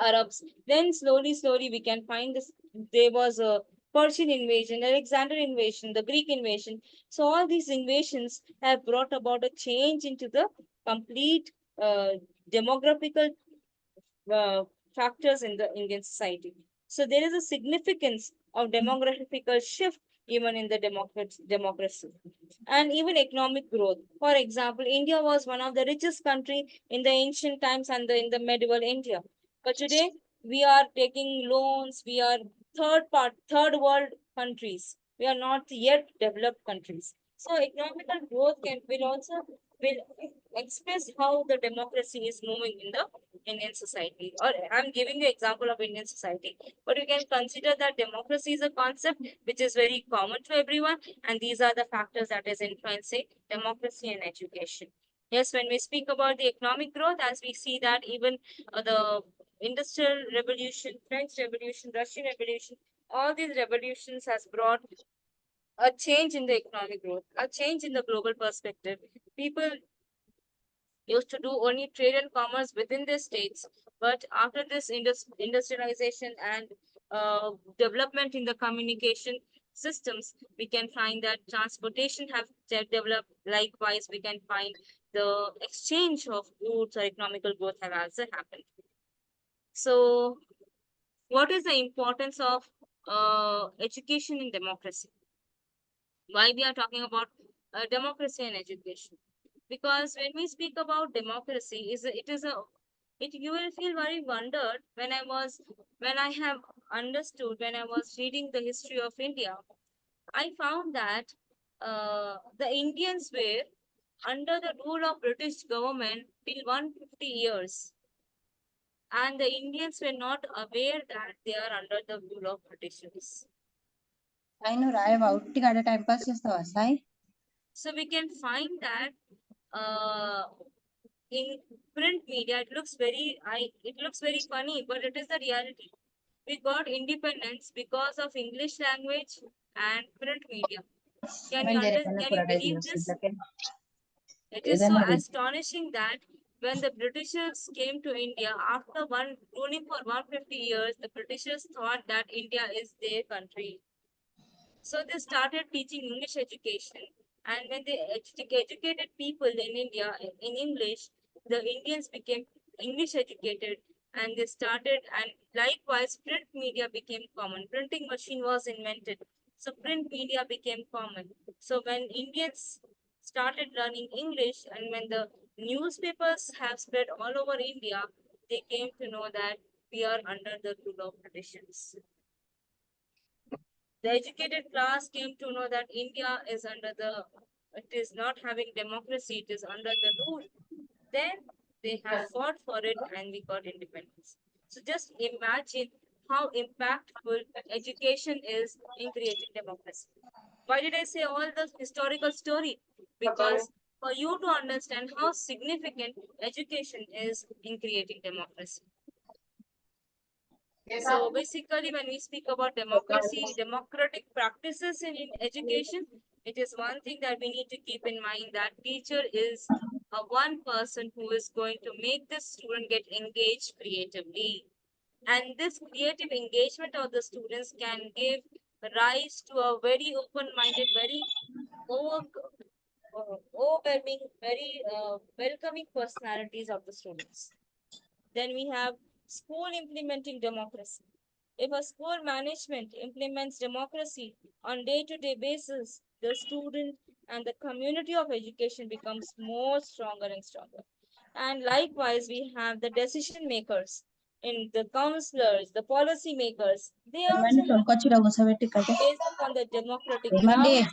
Arabs. Then slowly we can find this. There was a Persian invasion, Alexander invasion, the Greek invasion. So all these invasions have brought about a change into the complete uh, demographical uh, factors in the Indian society. So there is a significance of demographical shift even in the democracy and even economic growth. For example, India was one of the richest country in the ancient times and in the medieval India. But today we are taking loans. We are third world countries. We are not yet developed countries. So economical growth will express how the democracy is moving in the Indian society. Or I'm giving you example of Indian society, but you can consider that democracy is a concept which is very common to everyone, and these are the factors that is influencing democracy and education. Yes, when we speak about the economic growth, as we see that even the industrial revolution, French revolution, Russian revolution, all these revolutions has brought a change in the economic growth, a change in the global perspective. People used to do only trade and commerce within their states. But after this industrialization and development in the communication systems, we can find that transportation have developed. Likewise, we can find the exchange of goods or economical growth have also happened. So, what is the importance of education in democracy? Why we are talking about democracy and education? Because when we speak about democracy, you will feel very wondered when I have understood, when I was reading the history of India, I found that the Indians were under the rule of British government till 150 years, and the Indians were not aware that they are under the rule of Britishers. ఆయన రాయవా ఉట్టిగా ఆడ time pass చేస్తావా Sai So we can find that uh, in print media, it looks very funny, but it is the reality. We got independence because of English language and print media. Can you believe this? It is so astonishing that when the Britishers came to India after one ruling for 150 years, the Britishers thought that India is their country. So they started teaching English education. And when they educated people in India in English, the Indians became English educated, and they started, and likewise print media became common. Printing machine was invented. So print media became common. So when Indians started learning English, and when the newspapers have spread all over India, they came to know that we are under the rule of Britishers. The educated class came to know that India is it is not having democracy, it is under the rule. Then they have fought for it and we got independence. So just imagine how impactful education is in creating democracy. Why did I say all the historical story? Because for you to understand how significant education is in creating democracy. So basically, when we speak about democracy, democratic practices in education, it is one thing that we need to keep in mind that teacher is a one person who is going to make the student get engaged creatively. And this creative engagement of the students can give rise to a very open-minded, very overwhelming, very welcoming personalities of the students. Then we have school implementing democracy. If a school management implements democracy on day-to-day basis, the student and the community of education becomes more stronger and stronger. And likewise, we have the decision makers in the counselors, the policy makers. They also based upon the democratic grounds and they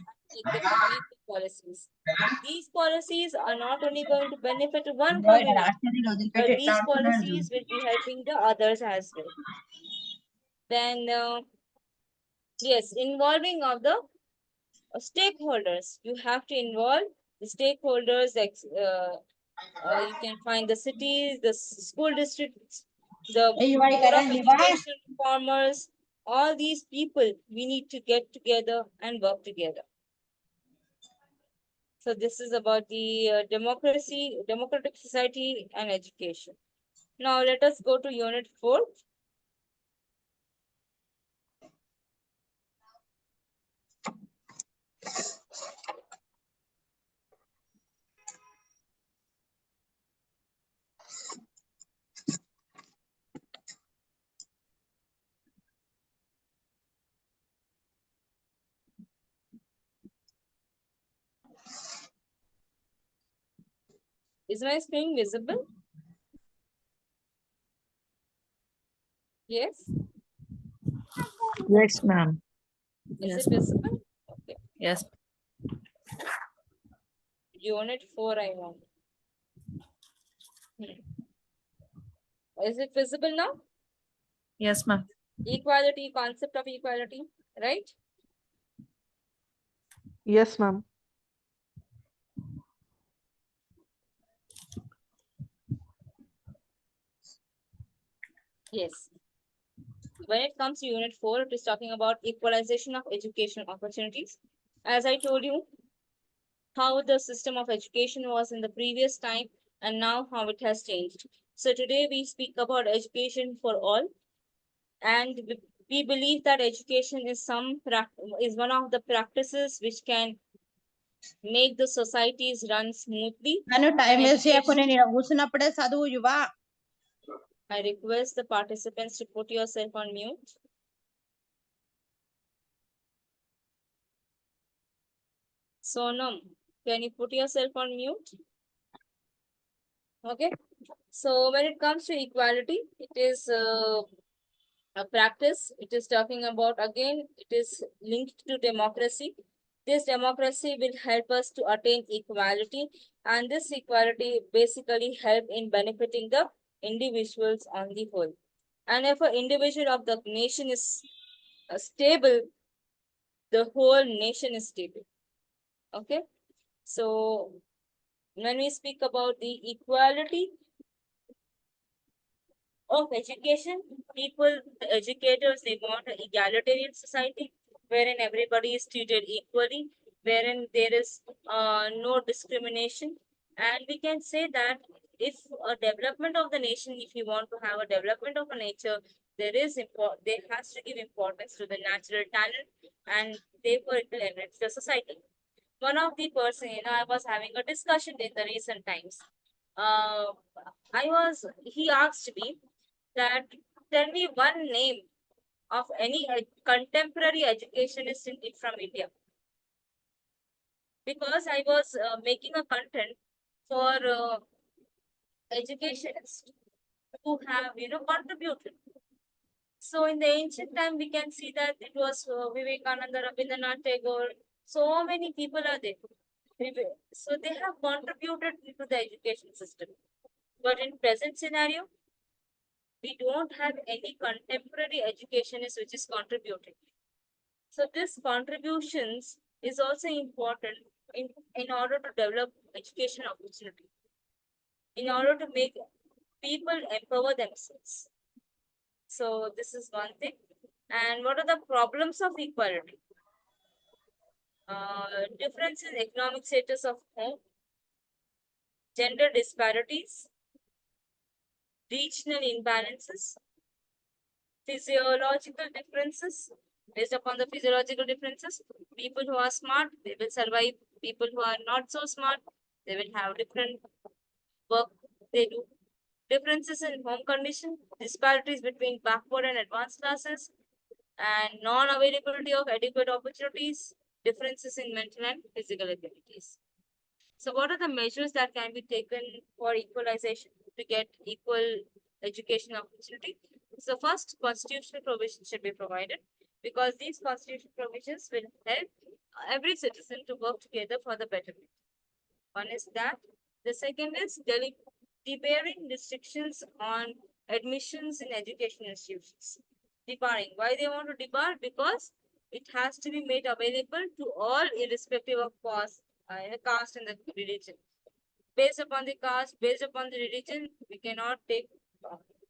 can make the policies. These policies are not only going to benefit one community, but these policies will be helping the others as well. Then, yes, involving of the stakeholders. You have to involve the stakeholders. You can find the cities, the school districts, the board of education, farmers, all these people. We need to get together and work together. So this is about the democracy, democratic society and education. Now let us go to unit 4. Is my screen visible? Yes. Yes, ma'am. Is Yes, it ma'am. visible? Okay. Yes. Unit 4 I want. Is it visible now? Yes, ma'am. Equality, concept of equality, right? Yes, ma'am. Yes. When it comes to unit 4, it is talking about equalization of education opportunities. As I told you, how the system of education was in the previous time and now how it has changed. So today we speak about education for all, and we believe that education is one of the practices which can make the societies run smoothly. నన్ను time waste Education- చేయకుండా నేను కూర్చున్నప్పుడే చదువు యువా. I request the participants to put yourself on mute. Sonam, can you put yourself on mute? Okay. So when it comes to equality, it is a practice. It is talking about, again, it is linked to democracy. This democracy will help us to attain equality, and this equality basically help in benefiting the individuals on the whole. And if an individual of the nation is stable, the whole nation is stable. Okay. So when we speak about the equality of education, people, the educators, they want an egalitarian society wherein everybody is treated equally, wherein there is no discrimination. And we can say that if a development of the nation, if you want to have a development of a nature, there has to give importance to the natural talent, and therefore it will enrich the society. One of the person, I was having a discussion in the recent times. He asked me that tell me one name of any contemporary educationist from India. Because I was making a content for educationists who have, contributed. So in the ancient time, we can see that it was Vivekananda, Rabindranath Tagore. So many people are there. So they have contributed to the education system. But in present scenario, we don't have any contemporary educationist which is contributing. So this contributions is also important in order to develop education opportunity, in order to make people empower themselves. So this is one thing. And what are the problems of equality? Difference in economic status of home, gender disparities, regional imbalances, physiological differences. Based upon the physiological differences, people who are smart, they will survive. People who are not so smart, they will have different work they do. differences in home condition, disparities between backward and advanced classes, and non-availability of adequate opportunities, differences in mental and physical abilities. So what are the measures that can be taken for equalization to get equal education opportunity? So first, constitutional provision should be provided because these constitutional provisions will help every citizen to work together for the betterment. One is that. The second is debarring restrictions on admissions in education institutions. Debarring. Why they want to debar? Because it has to be made available to all irrespective of caste and the religion. Based upon the caste, based upon the religion, we cannot take,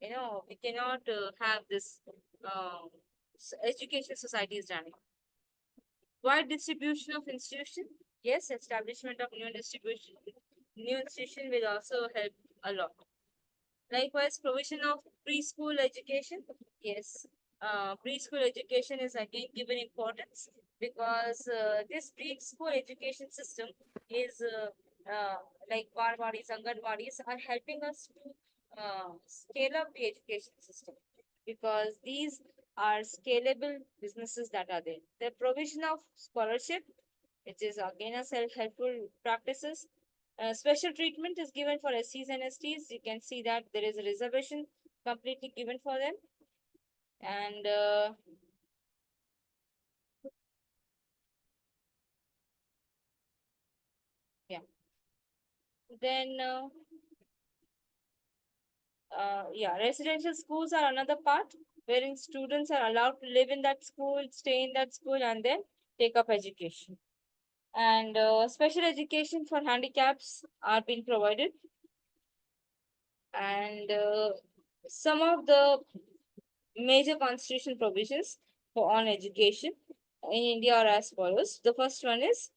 we cannot have this education society is running. Wide distribution of institution. Yes, establishment of new institution will also help a lot. Likewise, provision of preschool education. Yes, preschool education is again given importance because this preschool education system is like Barwadis, Anganwadis are helping us to scale up the education system because these are scalable businesses that are there. The provision of scholarship, which is again a self-helpful practices. Special treatment is given for SCs and STs. You can see that there is a reservation completely given for them. And yeah. Then yeah, residential schools are another part wherein students are allowed to live in that school, stay in that school, and then take up education. And special education for handicaps are being provided. And some of the major constitutional provisions for on education in India are as follows. The first one is,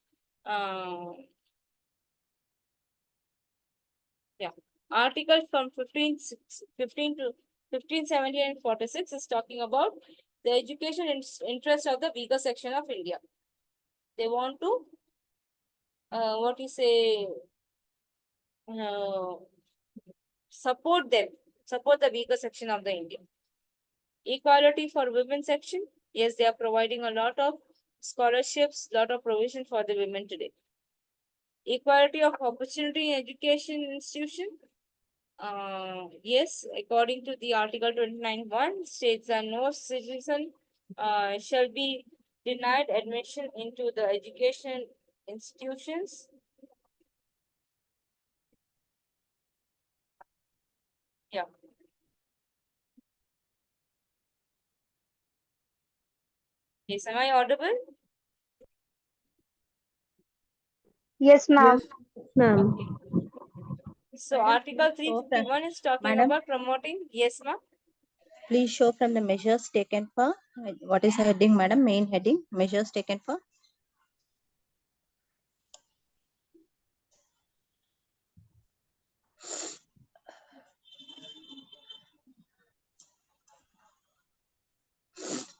yeah, article from 15 to 1570 and 46 is talking about the education interest of the weaker section of India. They want to, what you say, uh, support them, support the weaker section of the India. Equality for women section. Yes, they are providing a lot of scholarships, lot of provision for the women today. Equality of opportunity in education institution. Yes, according to the Article 29(1) states that no citizen shall be denied admission into the education institutions. Yeah. Yes, am I audible? Yes, ma'am. Ma'am. Okay. So Madam, Article please show 351 is talking Madam, about promoting. Yes, ma'am. please show from the measures taken for, what is the heading, madam? Main heading, measures taken for.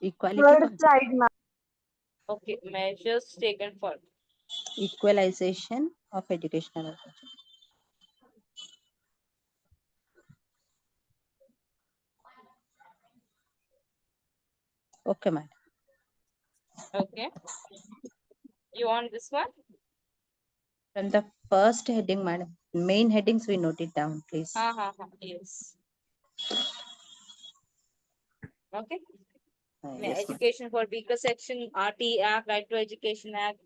Equality for Slide, ma'am. Okay, measures taken for. equalization of educational opportunity. Okay, madam. Okay. You want this one? From the first heading, madam. Main headings we note it down, please. Yes. Okay. Yes, madam. Education for weaker section, RT Act, Right to Education Act,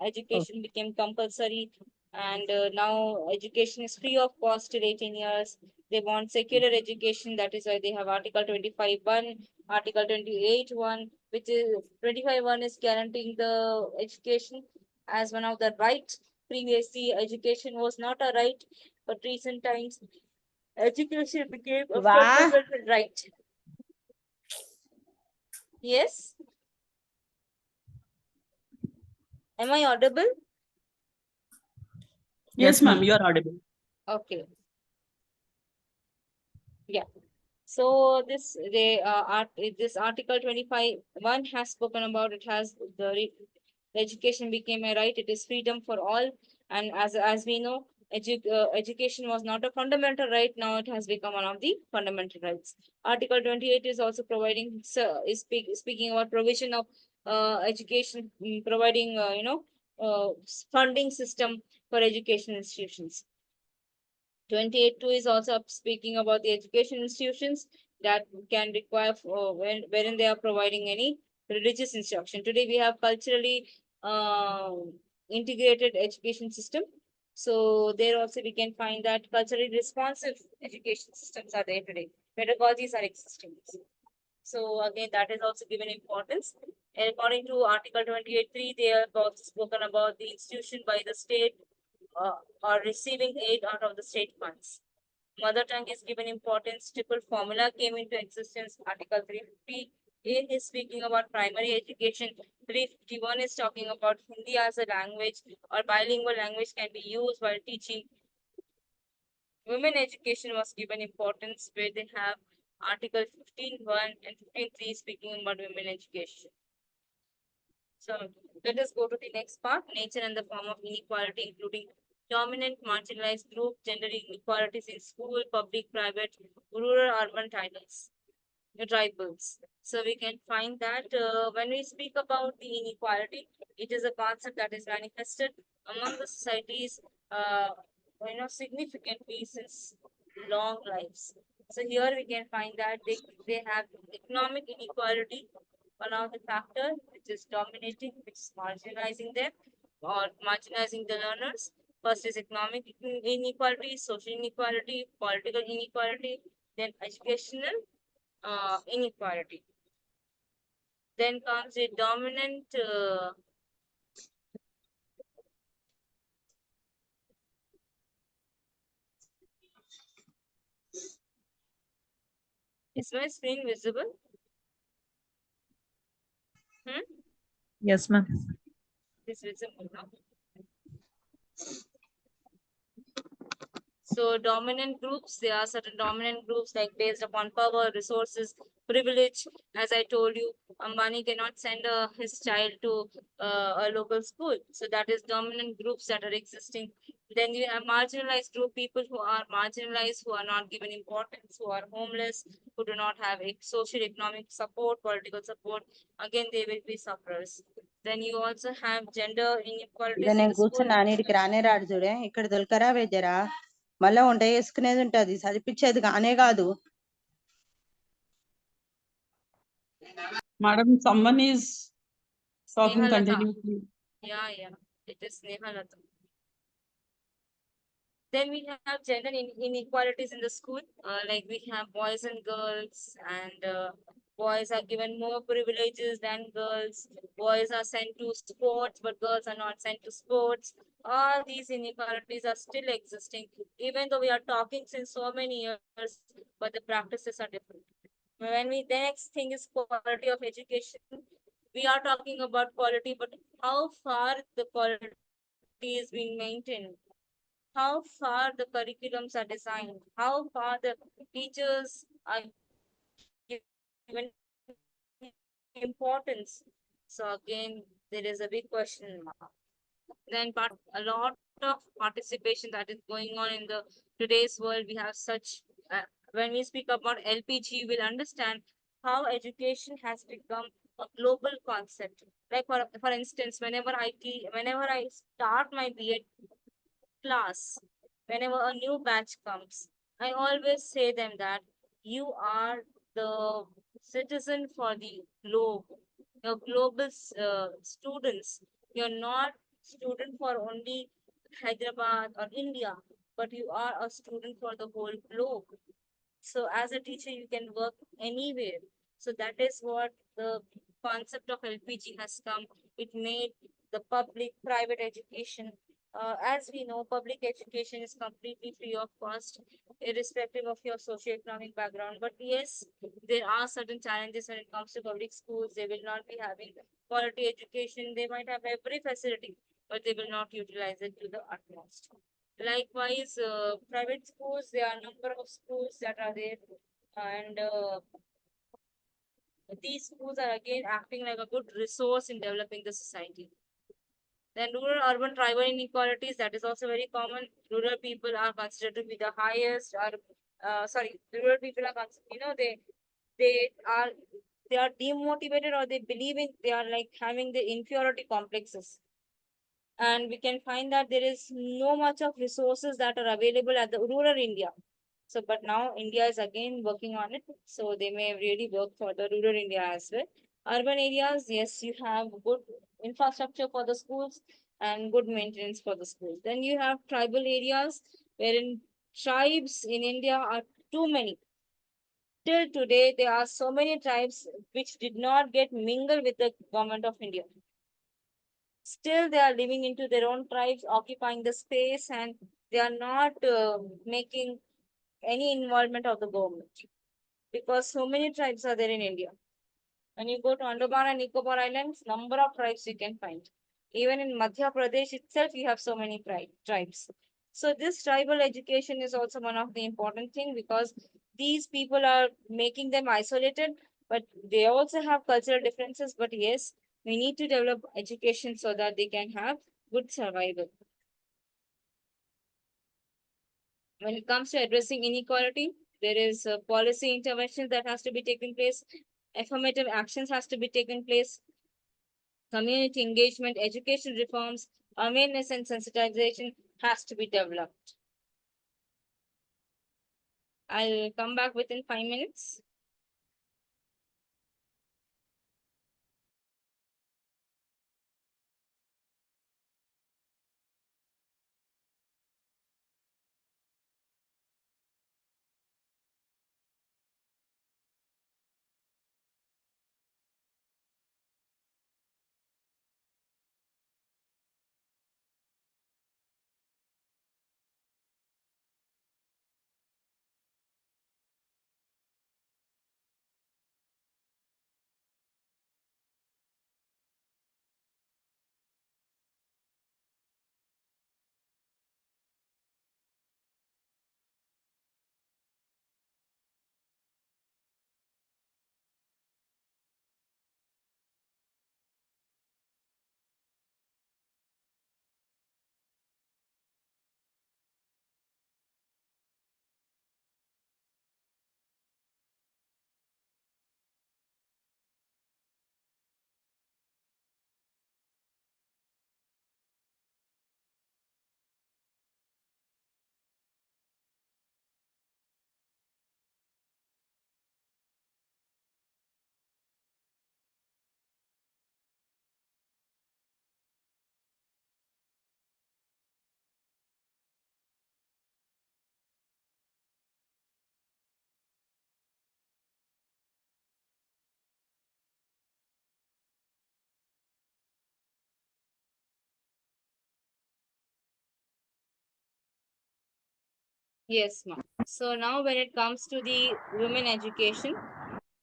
education became compulsory, and now education is free of cost till 18 years. They want secular education, that is why they have Article 25(1), Article 28(1), which is 25(1) is guaranteeing the education as one of the rights. Previously, education was not a right, but recent times, education became a fundamental right. Yes. Am I audible? Yes, ma'am, you are audible. Okay. Yeah. So this Article 25(1) has spoken about it has the education became a right. It is freedom for all, and as we know, education was not a fundamental right. Now it has become one of the fundamental rights. Article 28 is also providing, speaking about provision of education, providing, funding system for education institutions. 28.2 is also speaking about the education institutions that can require wherein they are providing any religious instruction. Today we have culturally integrated education system. So there also we can find that culturally responsive education systems are there today. Pedagogies are existing. So again, that is also given importance. And according to Article 28.3, they have also spoken about the institution by the state or receiving aid out of the state funds. Mother tongue is given importance. Triple formula came into existence. Article 350 is speaking about primary education. 351 is talking about Hindi as a language or bilingual language can be used while teaching. Women education was given importance where they have Article 15.1 and 15.3 speaking about women education. So let us go to the next part, nature and the form of inequality, including dominant, marginalized group, gender inequalities in school, public, private, rural, urban tribals. So we can find that when we speak about the inequality, it is a concept that is manifested among the societies, significantly since long lives. So here we can find that they have economic inequality, one of the factor which is dominating, which is marginalizing them or marginalizing the learners. First is economic inequality, social inequality, political inequality, then educational inequality. Then comes a dominant is my screen visible? Yes, ma'am. It is visible now. So dominant groups, there are certain dominant groups like based upon power, resources, privilege. As I told you, Ambani cannot send his child to a local school. So that is dominant groups that are existing. Then you have marginalized group, people who are marginalized, who are not given importance, who are homeless, who do not have social economic support, political support. Again, they will be sufferers. Then you also have gender inequalities ఇక in నేను the school. కూర్చుని ఆనిటికి రానే రాడు చూడే ఇక్కడ దొరకరావే జరా మళ్ళా వంట వేసుకునేది ఉంటది చదివించేది కానే కాదు. Madam, someone is talking Snehalata. continuously. Yeah, it is Snehalata. Then we have gender inequalities in the school, like we have boys and girls, and boys are given more privileges than girls. Boys are sent to sports, but girls are not sent to sports. All these inequalities are still existing, even though we are talking since so many years, but the practices are different. When the next thing is quality of education, we are talking about quality, but how far the quality is being maintained, how far the curriculums are designed, how far the teachers are given importance. So again, there is a big question mark. Then a lot of participation that is going on in the today's world. We have such when we speak about LPG, you will understand how education has become a global concept. Like for instance, whenever I start my B.Ed class, whenever a new batch comes, I always say them that you are the citizen for the globe. You're global students. You're not student for only Hyderabad or India, but you are a student for the whole globe. So as a teacher, you can work anywhere. So that is what the concept of LPG has come. It made the public private education. As we know, public education is completely free of cost, irrespective of your socioeconomic background. But yes, there are certain challenges when it comes to public schools. They will not be having quality education. They might have every facility, but they will not utilize it to the utmost. Likewise, private schools, there are a number of schools that are there, and these schools are again acting like a good resource in developing the society. Then rural urban tribal inequalities, that is also very common. Rural people are considered to be the highest, or rural people are they are they are demotivated, or they believe in, they are like having the inferiority complexes. And we can find that there is no much of resources that are available at the rural India. So, but now India is again working on it. So they may really work for the rural India as well. Urban areas, yes, you have good infrastructure for the schools and good maintenance for the schools. Then you have tribal areas wherein tribes in India are too many. Till today, there are so many tribes which did not get mingled with the government of India. Still, they are living into their own tribes, occupying the space, and they are not making any involvement of the government, because so many tribes are there in India. When you go to Andaman and Nicobar Islands, number of tribes you can find. Even in Madhya Pradesh itself, you have so many tribes. So this tribal education is also one of the important thing, because these people are making them isolated, but they also have cultural differences. But yes, we need to develop education so that they can have good survival. When it comes to addressing inequality, there is a policy intervention that has to be taken place. Affirmative actions has to be taken place. Community engagement, education reforms, awareness and sensitization has to be developed. I'll come back within 5 minutes. Yes, ma'am. So now when it comes to the women education,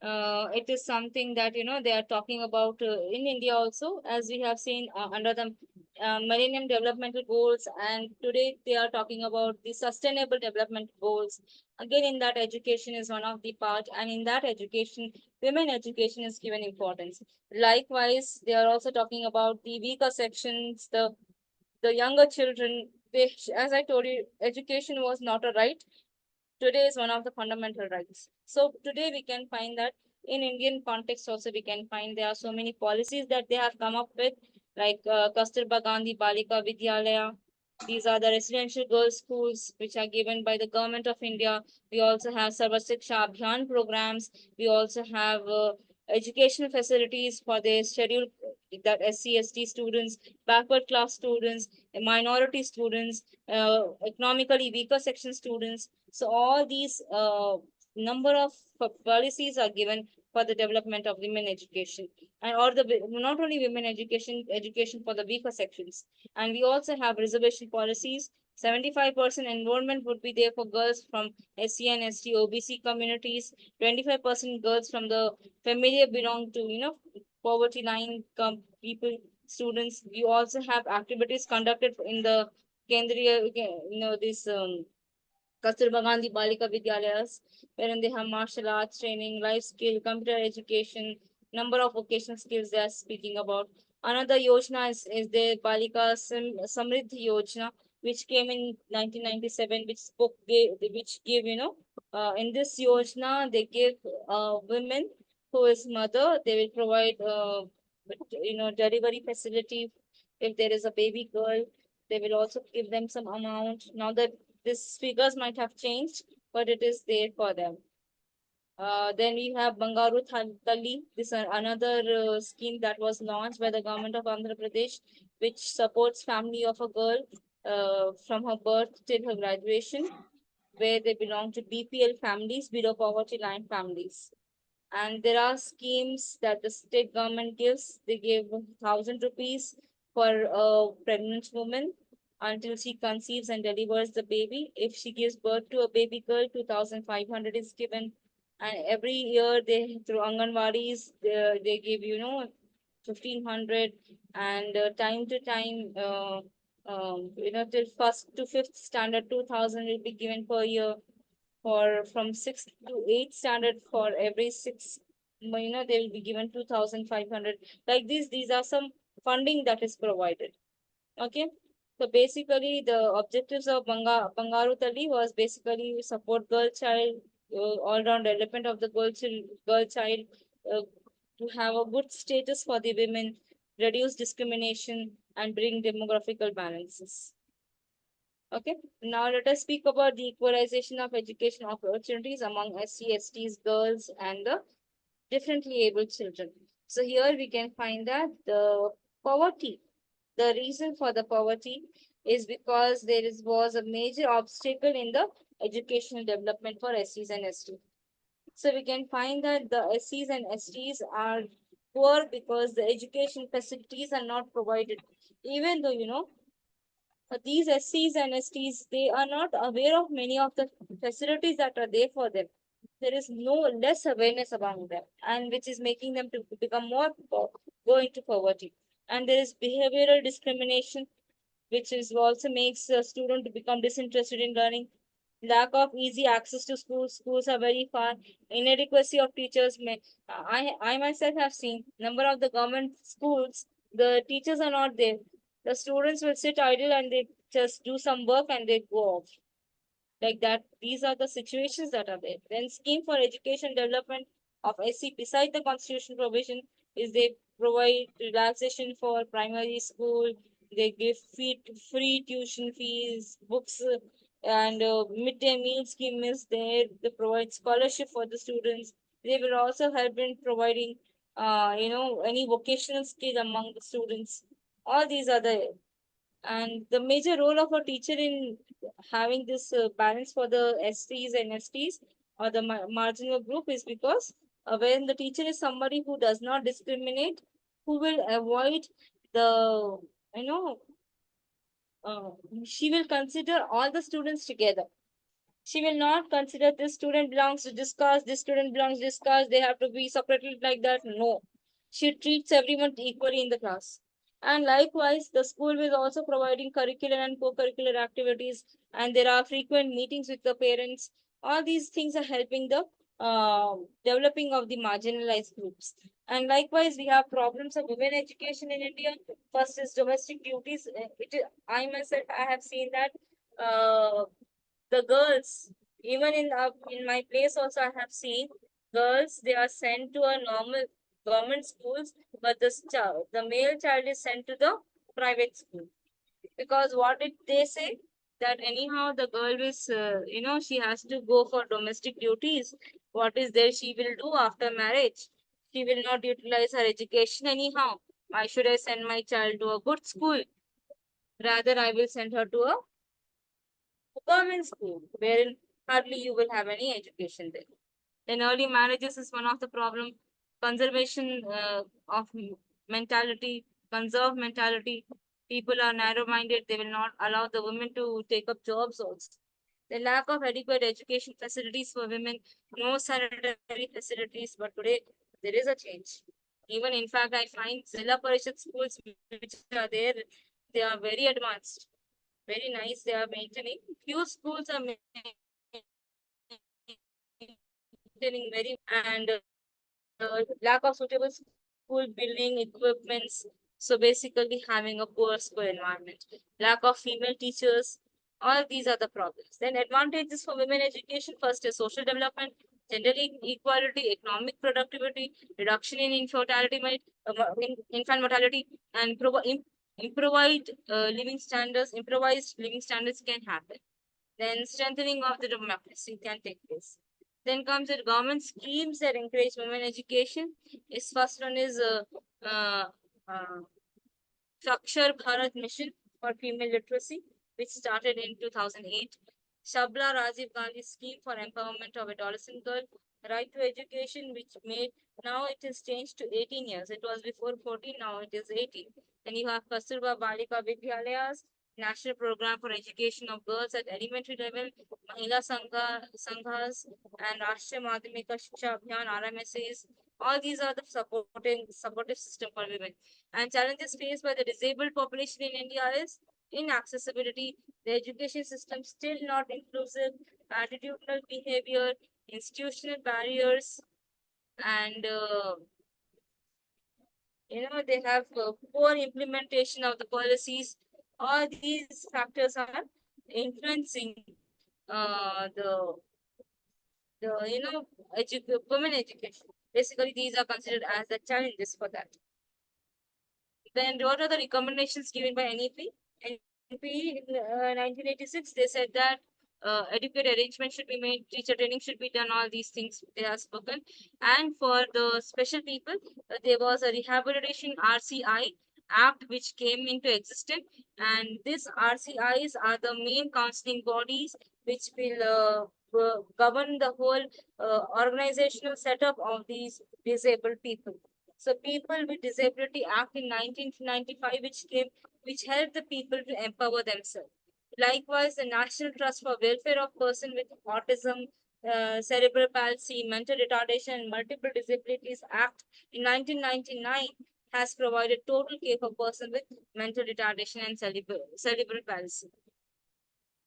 it is something that they are talking about in India also, as we have seen under the Millennium Developmental Goals, and today they are talking about the Sustainable Development Goals. Again, in that, education is one of the part, and in that education, women education is given importance. Likewise, they are also talking about the weaker sections, the younger children. They, as I told you, education was not a right. Today is one of the fundamental rights. So today we can find that in Indian context also we can find there are so many policies that they have come up with, like Kasturba Gandhi Balika Vidyalaya. These are the residential girls schools which are given by the government of India. We also have Sarva Shiksha Abhiyan programs. We also have educational facilities for the scheduled, that SC/ST students, backward class students, minority students, economically weaker section students. So all these number of policies are given for the development of women education, and or the not only women education, education for the weaker sections. And we also have reservation policies. 75% enrollment would be there for girls from SC and ST OBC communities. 25% girls from the familiar belong to poverty line people students. We also have activities conducted in the Kendriya, this Kasturba Gandhi Balika Vidyalayas, wherein they have martial arts training, life skill, computer education, number of vocational skills they are speaking about. Another Yojana is the Balika Samriddhi Yojana, which came in 1997, which gave, in this Yojana, they give women who is mother, they will provide, delivery facility. If there is a baby girl, they will also give them some amount. Now that these figures might have changed, but it is there for them. Then we have Bangaru Thalli. This is another scheme that was launched by the government of Andhra Pradesh, which supports family of a girl from her birth till her graduation, where they belong to BPL families, below poverty line families. And there are schemes that the state government gives. They give 1,000 rupees for a pregnant woman until she conceives and delivers the baby. If she gives birth to a baby girl, 2,500 is given. And every year they through Anganwadis, they give 1,500, and time to time, till first to fifth standard, 2,000 will be given per year. For from sixth to eighth standard, for every six, they will be given 2,500. Like these are some funding that is provided. Okay. So basically, the objectives of Bangaru Tali was basically support girl child, all round development of the girl child, uh, to have a good status for the women, reduce discrimination, and bring demographical balances. Okay, now let us speak about the equalization of education opportunities among SC, STs, girls, and the differently abled children. So here we can find that the poverty, the reason for the poverty is because was a major obstacle in the educational development for SCs and STs. So we can find that the SCs and STs are poor because the education facilities are not provided. Even though, these SCs and STs, they are not aware of many of the facilities that are there for them. There is no less awareness about them, and which is making them to become more go into poverty. And there is behavioral discrimination, which is also makes a student to become disinterested in learning. Lack of easy access to schools. Schools are very far. Inadequacy of teachers. I myself have seen number of the government schools. The teachers are not there. The students will sit idle and they just do some work and they go off. Like that, these are the situations that are there. Then scheme for education development of SC beside the constitution provision is they provide relaxation for primary school. They give free tuition fees, books, and midday meal scheme is there. They provide scholarship for the students. They will also help in providing, any vocational skill among the students. All these are the, and the major role of a teacher in having this balance for the STs and STs, or the marginal group, is because when the teacher is somebody who does not discriminate, who will avoid the, you know, uh, she will consider all the students together. She will not consider this student belongs to this class, this student belongs to this class, they have to be separated like that. No. She treats everyone equally in the class. And likewise, the school is also providing curricular and co-curricular activities, and there are frequent meetings with the parents. All these things are helping the developing of the marginalized groups. And likewise, we have problems of women education in India. First is domestic duties. I myself, I have seen that the girls, even in my place also, I have seen girls, they are sent to a normal government schools, but the male child is sent to the private school. Because what did they say? That anyhow the girl is, she has to go for domestic duties. What is there she will do after marriage? She will not utilize her education anyhow. Why should I send my child to a good school? Rather, I will send her to a government school, wherein hardly you will have any education there. Then early marriages is one of the problem. Conservation of mentality, conserve mentality. People are narrow-minded. They will not allow the women to take up jobs also. The lack of adequate education facilities for women, no sanitary facilities. But today there is a change. Even in fact, I find Zilla Parishad schools which are there, they are very advanced, very nice. They are maintaining. Few schools are maintaining very, and lack of suitable school building equipments, So basically having a poor school environment, lack of female teachers, all these are the problems. Then advantages for women education, first is social development, gender equality, economic productivity, reduction in infant mortality, and improvised living standards can happen. Then strengthening of the democracy can take place. Then comes the government schemes that encourage women education. Is first one is uh, Sakshar Bharat Mission for Female Literacy, which started in 2008. Shabla Rajiv Gandhi Scheme for Empowerment of Adolescent Girl. Right to Education, which made, now it is changed to 18 years. It was before 14, now it is 18. Then you have Kasturba Balika Vidyalayas, National Program for Education of Girls at Elementary Level, Mahila Sanghas, and Rashtriya Madhyamika Shiksha Abhiyan, RMSAs. All these are the supportive system for women. And challenges faced by the disabled population in India is inaccessibility, the education system still not inclusive, attitudinal behavior, institutional barriers, and they have poor implementation of the policies. All these factors are influencing the women education. Basically, these are considered as the challenges for that. Then what are the recommendations given by NEP? NEP in 1986, they said that adequate arrangement should be made, teacher training should be done, all these things they have spoken. And for the special people, there was a Rehabilitation RCI Act which came into existence, and these RCIs are the main counseling bodies which will govern the whole organizational setup of these disabled people. So People with Disability Act in 1995, which helped the people to empower themselves. Likewise, the National Trust for Welfare of Persons with Autism, Cerebral Palsy, Mental Retardation, and Multiple Disabilities Act in 1999 has provided total care for persons with mental retardation and cerebral palsy.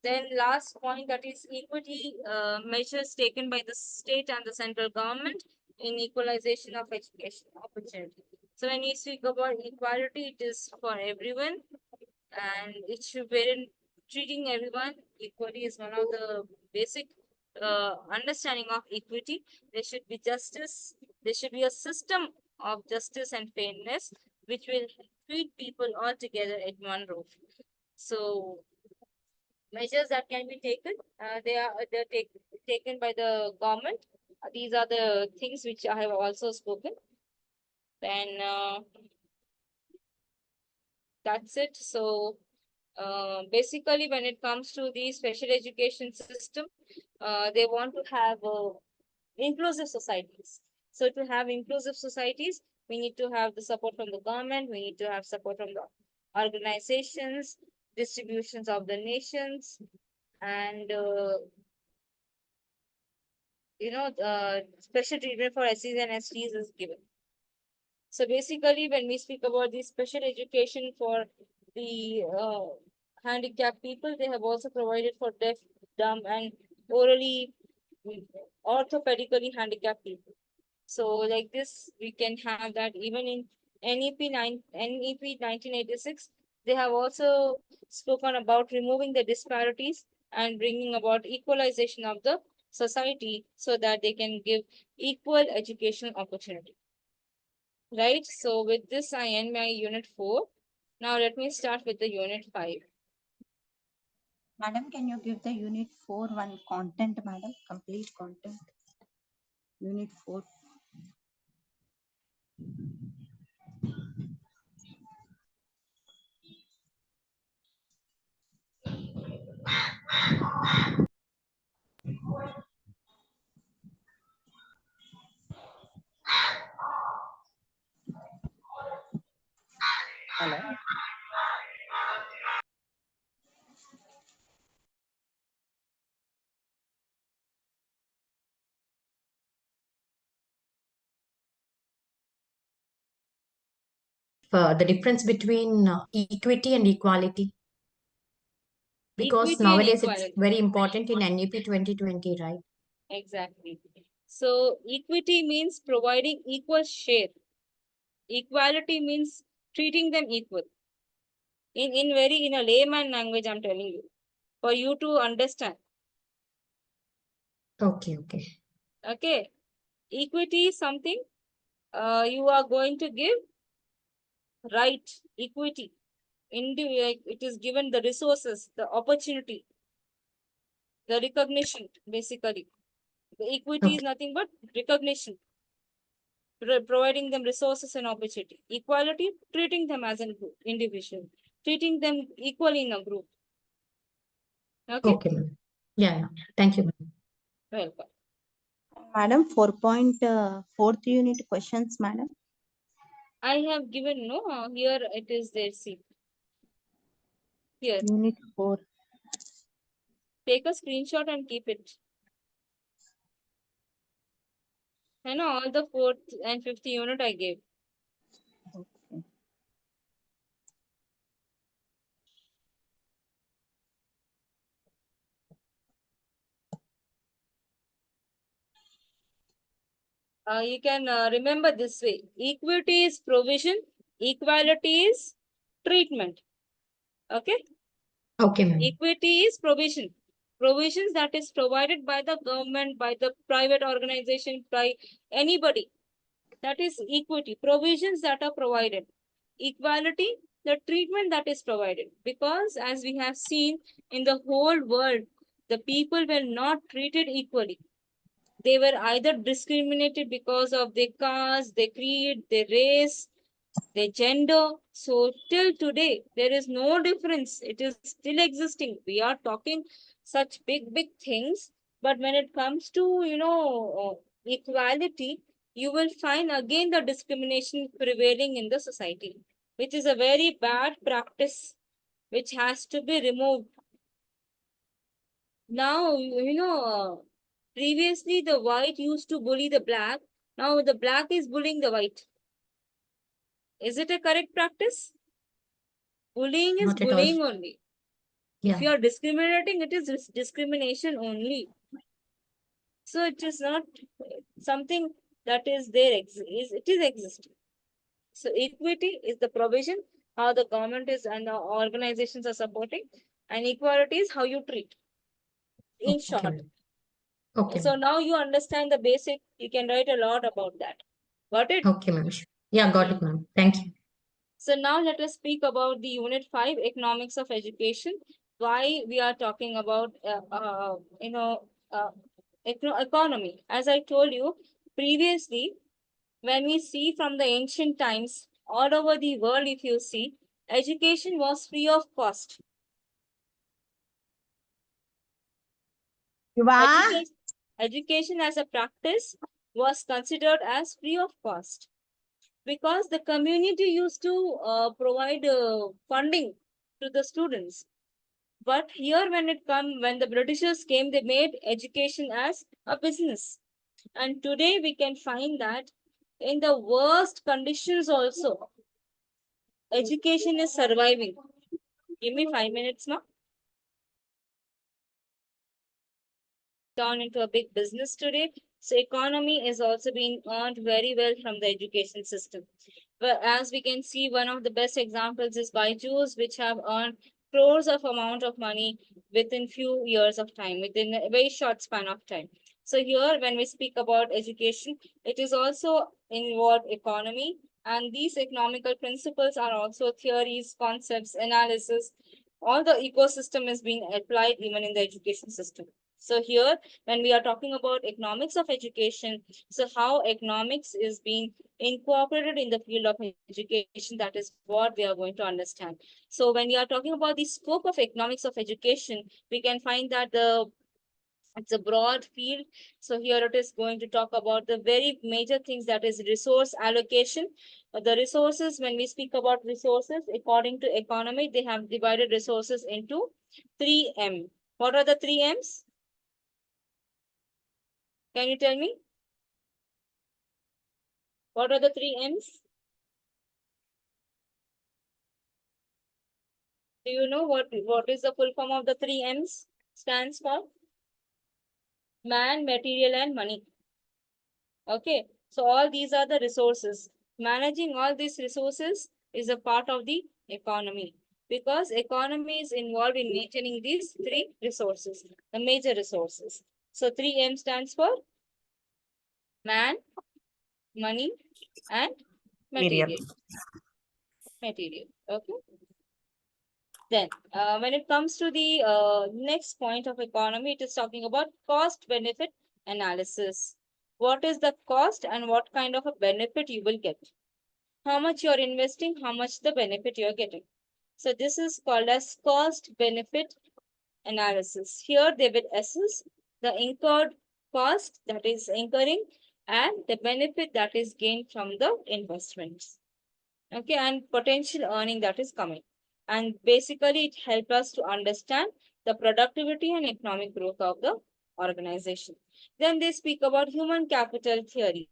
Then last point, that is equity measures taken by the state and the central government in equalization of education opportunity. So when we speak about equality, it is for everyone, and it should be treating everyone equally is one of the basic understanding of equity. There should be justice. There should be a system of justice and fairness which will treat people all together at one roof. So measures that can be taken, they're taken by the government. These are the things which I have also spoken. Then that's it. So basically, when it comes to the special education system, they want to have inclusive societies. So to have inclusive societies, we need to have the support from the government. We need to have support from the organizations, distributions of the nations, and special treatment for SCs and STs is given. So basically, when we speak about the special education for the handicapped people, they have also provided for deaf, dumb, and orally orthopedically handicapped people. So like this, we can have that even in NEP 1986. They have also spoken about removing the disparities and bringing about equalization of the society so that they can give equal educational opportunity. Right? So with this, I end my unit 4. Now let me start with the unit 5. Madam, can you give the unit 4 one content, madam? Complete content. Unit 4. Hello. The difference between equity and equality, because Equity and nowadays it's equality. very important in NEP 2020, right? Exactly. So equity means providing equal share. Equality means treating them equal. In a layman language, I'm telling you, for you to understand. Okay, okay. Okay. Equity is something you are going to give right, equity. It is given the resources, the opportunity, the recognition, basically. The equity is Okay. nothing but recognition, providing them resources and opportunity. Equality, treating them as an individual, treating them equally in a group. Okay, Okay, ma'am. Yeah, yeah. Thank you, ma'am. welcome. Madam, 4.4th unit questions, madam. I have given no, here it is there, see. Here, Unit 4. take a screenshot and keep it. I know all the 4th and 5th unit I gave. Okay. You can remember this way. Equity is provision, equality is treatment. Okay? Okay, ma'am. Equity is provision. Provisions that is provided by the government, by the private organization, by anybody. That is equity. Provisions that are provided. Equality, the treatment that is provided. Because as we have seen in the whole world, the people were not treated equally. They were either discriminated because of their caste, their creed, their race, their gender. So till today, there is no difference. It is still existing. We are talking such big things. But when it comes to, equality, you will find again the discrimination prevailing in the society, which is a very bad practice, which has to be removed. Now, previously the white used to bully the black. Now the black is bullying the white. Is it a correct practice? Bullying is Not at all. bullying only. Yeah. If you are discriminating, it is discrimination only. So it is not something that is there, it is existing. So equity is the provision, how the government is and the organizations are supporting, and equality is how you treat. In Okay, short. ma'am. Okay, So ma'am. now you understand the basic, you can write a lot about that. Got it? Okay, ma'am. Yeah, got it, ma'am. Thank you. So now let us speak about the Unit 5, Economics of Education. Why we are talking about, economy. As I told you previously, when we see from the ancient times, all over the world, if you see, education was free of cost. Education as a practice was considered as free of cost because the community used to provide funding to the students. But here when the Britishers came, they made education as a business. And today we can find that in the worst conditions also, education is surviving. Give me 5 minutes now. Turn into a big business today. So economy is also being earned very well from the education system. But as we can see, one of the best examples is Byju's, which have earned crores of amount of money within few years of time, within a very short span of time. So here, when we speak about education, it is also involved economy, and these economical principles are also theories, concepts, analysis. All the ecosystem is being applied even in the education system. So here, when we are talking about economics of education, so how economics is being incorporated in the field of education, that is what we are going to understand. So when we are talking about the scope of economics of education, we can find that it's a broad field. So here it is going to talk about the very major things, that is resource allocation. The resources, when we speak about resources, according to economy, they have divided resources into 3M. What are the 3Ms? Can you tell me? What are the 3Ms? Do you know what is the full form of the 3Ms stands for? Man, material, and money. Okay, so all these are the resources. Managing all these resources is a part of the economy, because economy is involved in maintaining these three resources, the major resources. So 3M stands for man, money, and Material. material. Okay. Then, when it comes to the next point of economy, it is talking about cost benefit analysis. What is the cost and what kind of a benefit you will get? How much you're investing, how much the benefit you're getting. So this is called as cost benefit analysis. Here they will assess the incurred cost that is incurring and the benefit that is gained from the investments. Okay, and potential earning that is coming. And basically it helps us to understand the productivity and economic growth of the organization. Then they speak about human capital theory.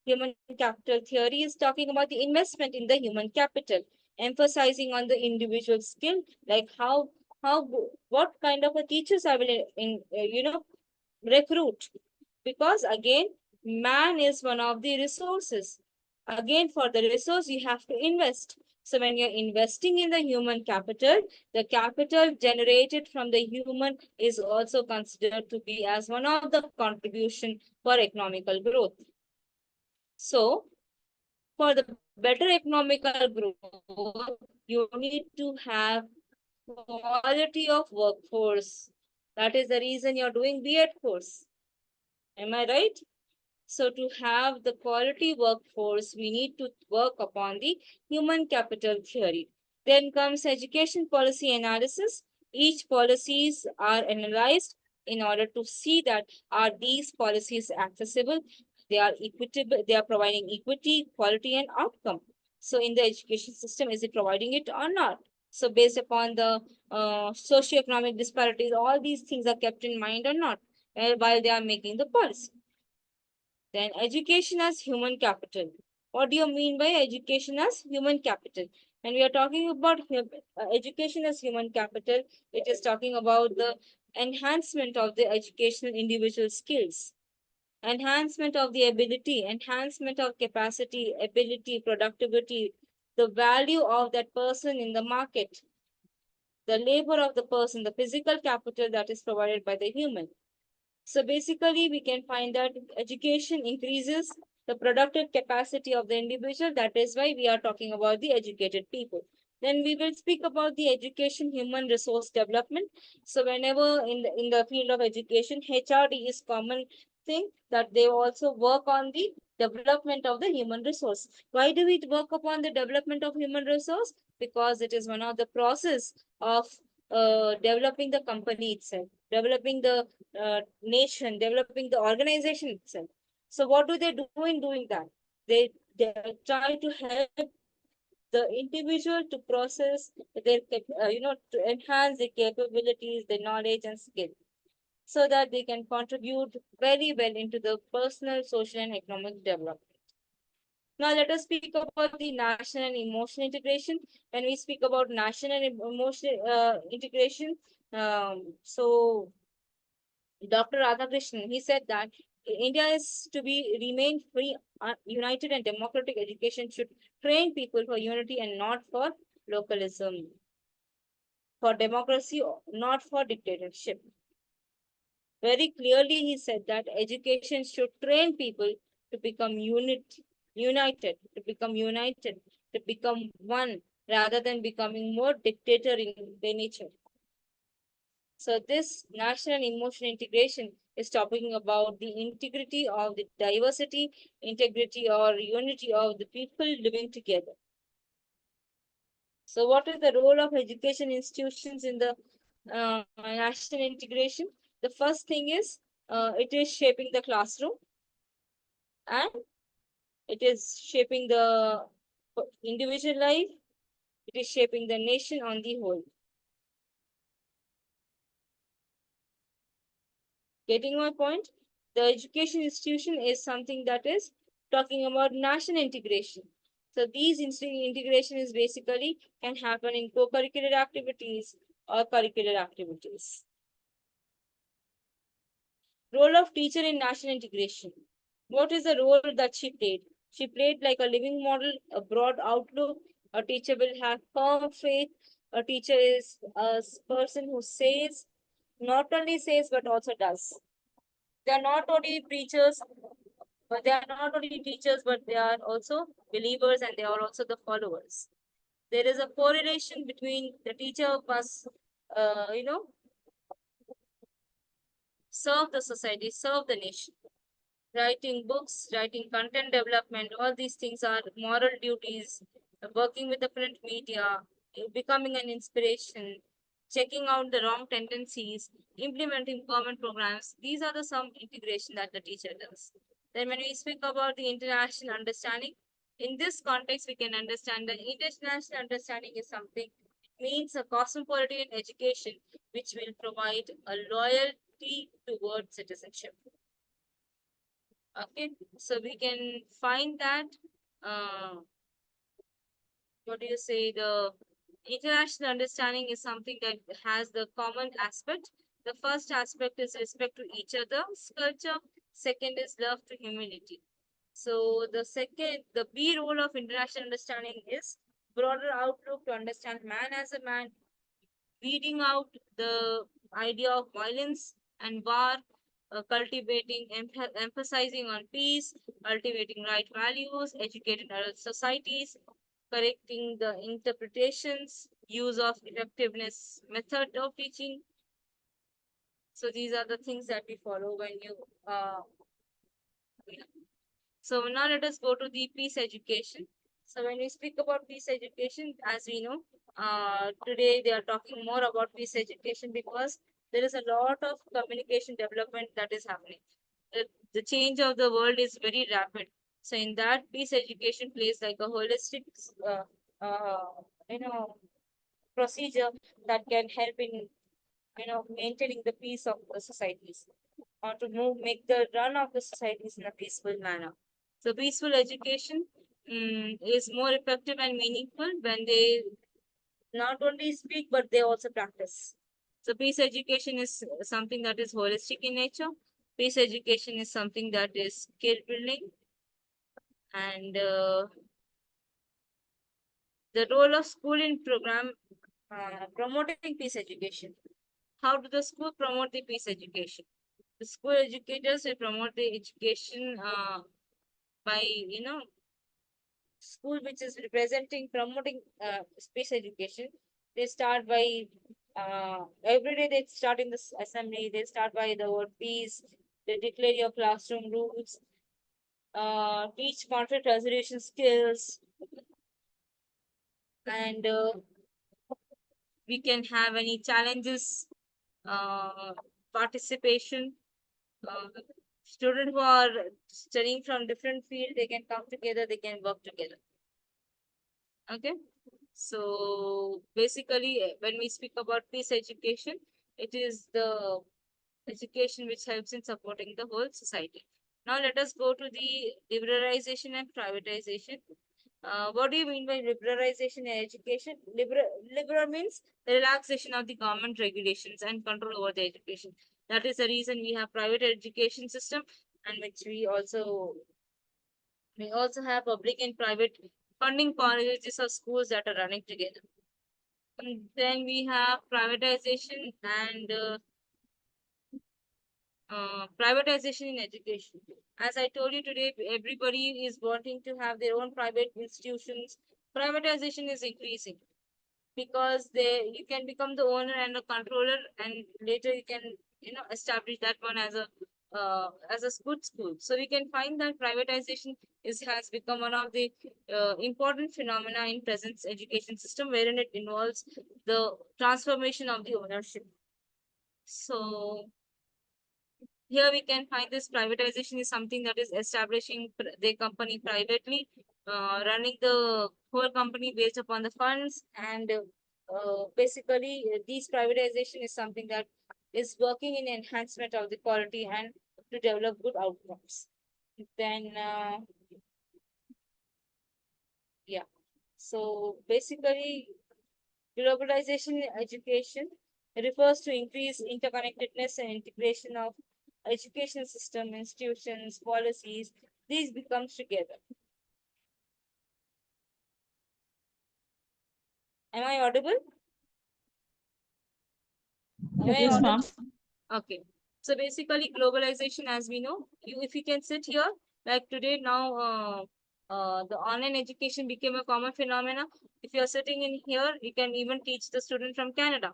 Human capital theory is talking about the investment in the human capital, emphasizing on the individual skill, like what kind of a teachers I will recruit, because again man is one of the resources. Again, for the resource you have to invest. So when you're investing in the human capital, the capital generated from the human is also considered to be as one of the contribution for economical growth. So for the better economical growth, you need to have quality of workforce. That is the reason you're doing B.Ed course. Am I right? So to have the quality workforce, we need to work upon the human capital theory. Then comes education policy analysis. Each policies are analyzed in order to see that are these policies accessible, they are equitable, they are providing equity, quality, and outcome. So in the education system, is it providing it or not? So based upon the socioeconomic disparities, all these things are kept in mind or not while they are making the policy. Then education as human capital. What do you mean by education as human capital? When we are talking about education as human capital, it is talking about the enhancement of the educational individual skills, enhancement of the ability, enhancement of capacity, ability, productivity, the value of that person in the market, the labor of the person, the physical capital that is provided by the human. So basically, we can find that education increases the productive capacity of the individual. That is why we are talking about the educated people. Then we will speak about the education human resource development. So whenever in the field of education, HRD is common thing that they also work on the development of the human resource. Why do we work upon the development of human resource? Because it is one of the process of developing the company itself, developing the nation, developing the organization itself. So what do they do in doing that? They try to help the individual to process their, to enhance their capabilities, their knowledge and skill, so that they can contribute very well into the personal, social, and economic development. Now let us speak about the national and emotional integration. When we speak about national and emotional integration, so Dr. Radhakrishnan, he said that India is to be remain free, united and democratic. Education should train people for unity and not for localism, for democracy, not for dictatorship. Very clearly, he said that education should train people to become united, to become one, rather than becoming more dictator in their nature. So this national and emotional integration is talking about the integrity of the diversity, integrity or unity of the people living together. So what is the role of education institutions in the national integration? The first thing is it is shaping the classroom and it is shaping the individual life. It is shaping the nation on the whole. Getting my point? The education institution is something that is talking about national integration. So these integration is basically can happen in co-curricular activities or curricular activities. Role of teacher in national integration. What is the role that she played? She played like a living model, a broad outlook, A teacher will have firm faith. A teacher is a person who says, not only says, but also does. They are not only preachers, but they are not only teachers, but they are also believers and they are also the followers. There is a correlation between the teacher must, serve the society, serve the nation. Writing books, writing content development, all these things are moral duties, working with the print media, becoming an inspiration, checking out the wrong tendencies, implementing common programs. These are the some integration that the teacher does. Then when we speak about the international understanding, in this context, we can understand that international understanding is something, it means a cosmopolitan education which will provide a loyalty towards citizenship. Okay, so we can find that, what do you say, the international understanding is something that has the common aspect. The first aspect is respect to each other's culture. Second is love to humility. So the B role of international understanding is broader outlook to understand man as a man, weeding out the idea of violence and war, cultivating, emphasizing on peace, cultivating right values, educating adult societies, correcting the interpretations, use of effectiveness method of teaching. So these are the things that we follow when you yeah. So now let us go to the peace education. So when we speak about peace education, as we know, today they are talking more about peace education because there is a lot of communication development that is happening. The change of the world is very rapid. So in that, peace education plays like a holistic, uh, uh, you know, procedure that can help in, maintaining the peace of the societies or to make the run of the societies in a peaceful manner. So peaceful education is more effective and meaningful when they not only speak but they also practice. So peace education is something that is holistic in nature. Peace education is something that is skill building and the role of school in program promoting peace education. How do the school promote the peace education? The school educators will promote the education by, school which is representing promoting space education. They start by every day they start in this assembly, they start by the word peace, they declare your classroom rules, teach conflict resolution skills, and we can have any challenges, participation. Students who are studying from different field, they can come together, they can work together. Okay, so basically, when we speak about peace education, it is the education which helps in supporting the whole society. Now let us go to the liberalization and privatization. What do you mean by liberalization in education? Liberal means the relaxation of the government regulations and control over the education. That is the reason we have private education system, and which we also have public and private funding colleges or schools that are running together. And then we have privatization and privatization in education. As I told you today, everybody is wanting to have their own private institutions. Privatization is increasing because you can become the owner and the controller, and later you can establish that one as a good school. So we can find that privatization has become one of the important phenomena in present education system, wherein it involves the transformation of the ownership. So here we can find this privatization is something that is establishing the company privately, running the whole company based upon the funds, and basically this privatization is something that is working in enhancement of the quality and to develop good outcomes. Then yeah, so basically globalization in education refers to increased interconnectedness and integration of education system, institutions, policies. These becomes together. Am I audible? Am I Yes, audible? ma'am. Okay. So basically globalization, as we know, if you can sit here, like today now, the online education became a common phenomena. If you're sitting in here, you can even teach the student from Canada.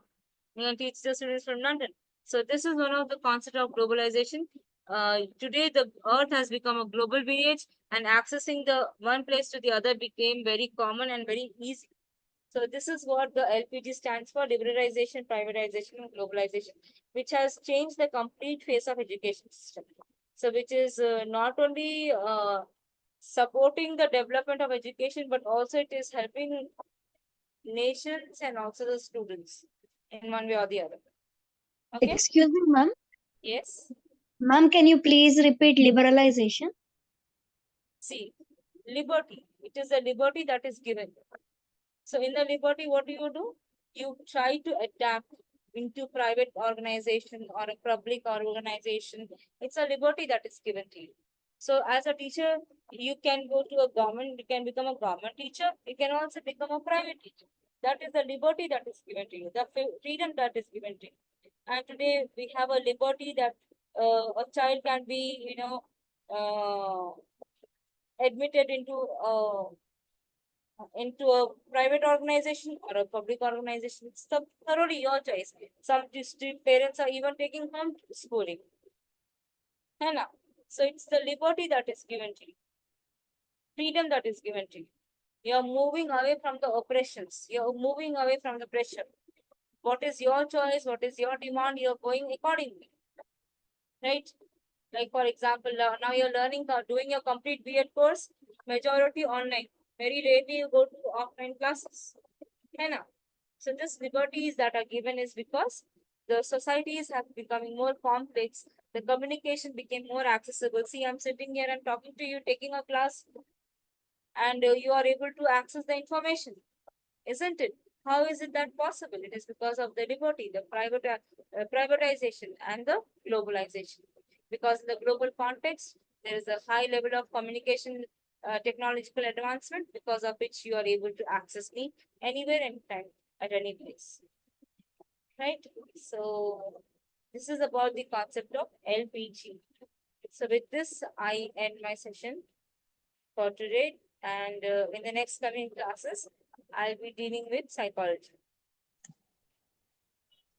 You can teach the students from London. So this is one of the concept of globalization. Today the earth has become a global village, and accessing the one place to the other became very common and very easy. So this is what the LPG stands for: liberalization, privatization, and globalization, which has changed the complete face of education system. So which is not only supporting the development of education, but also it is helping nations and also the students in one way or the other. Okay. Excuse me, ma'am. Yes. Ma'am, can you please repeat liberalization? See, liberty. It is a liberty that is given. So in the liberty, what do? You try to adapt into private organization or a public organization. It's a liberty that is given to you. So as a teacher, you can go to a government, you can become a government teacher, you can also become a private teacher. That is the liberty that is given to you, the freedom that is given to you. And today we have a liberty that a child can be, admitted into a private organization or a public organization. It's thoroughly your choice. Some district parents are even taking home schooling. है ना? So it's the liberty that is given to you, freedom that is given to you. You're moving away from the oppressions. You're moving away from the pressure. What is your choice? What is your demand? You're going accordingly. Right? Like for example, now you're learning, doing your complete B.Ed course, majority online. Very rarely you go to offline classes. है ना? So this liberties that are given is because the societies have becoming more complex. The communication became more accessible. See, I'm sitting here and talking to you, taking a class, and you are able to access the information, isn't it? How is it that possible? It is because of the liberty, the privatization, and the globalization. Because in the global context, there is a high level of communication, technological advancement, because of which you are able to access me anywhere, anytime, at any place. Right? So this is about the concept of LPG. So with this, I end my session for today. And in the next coming classes, I'll be dealing with psychology.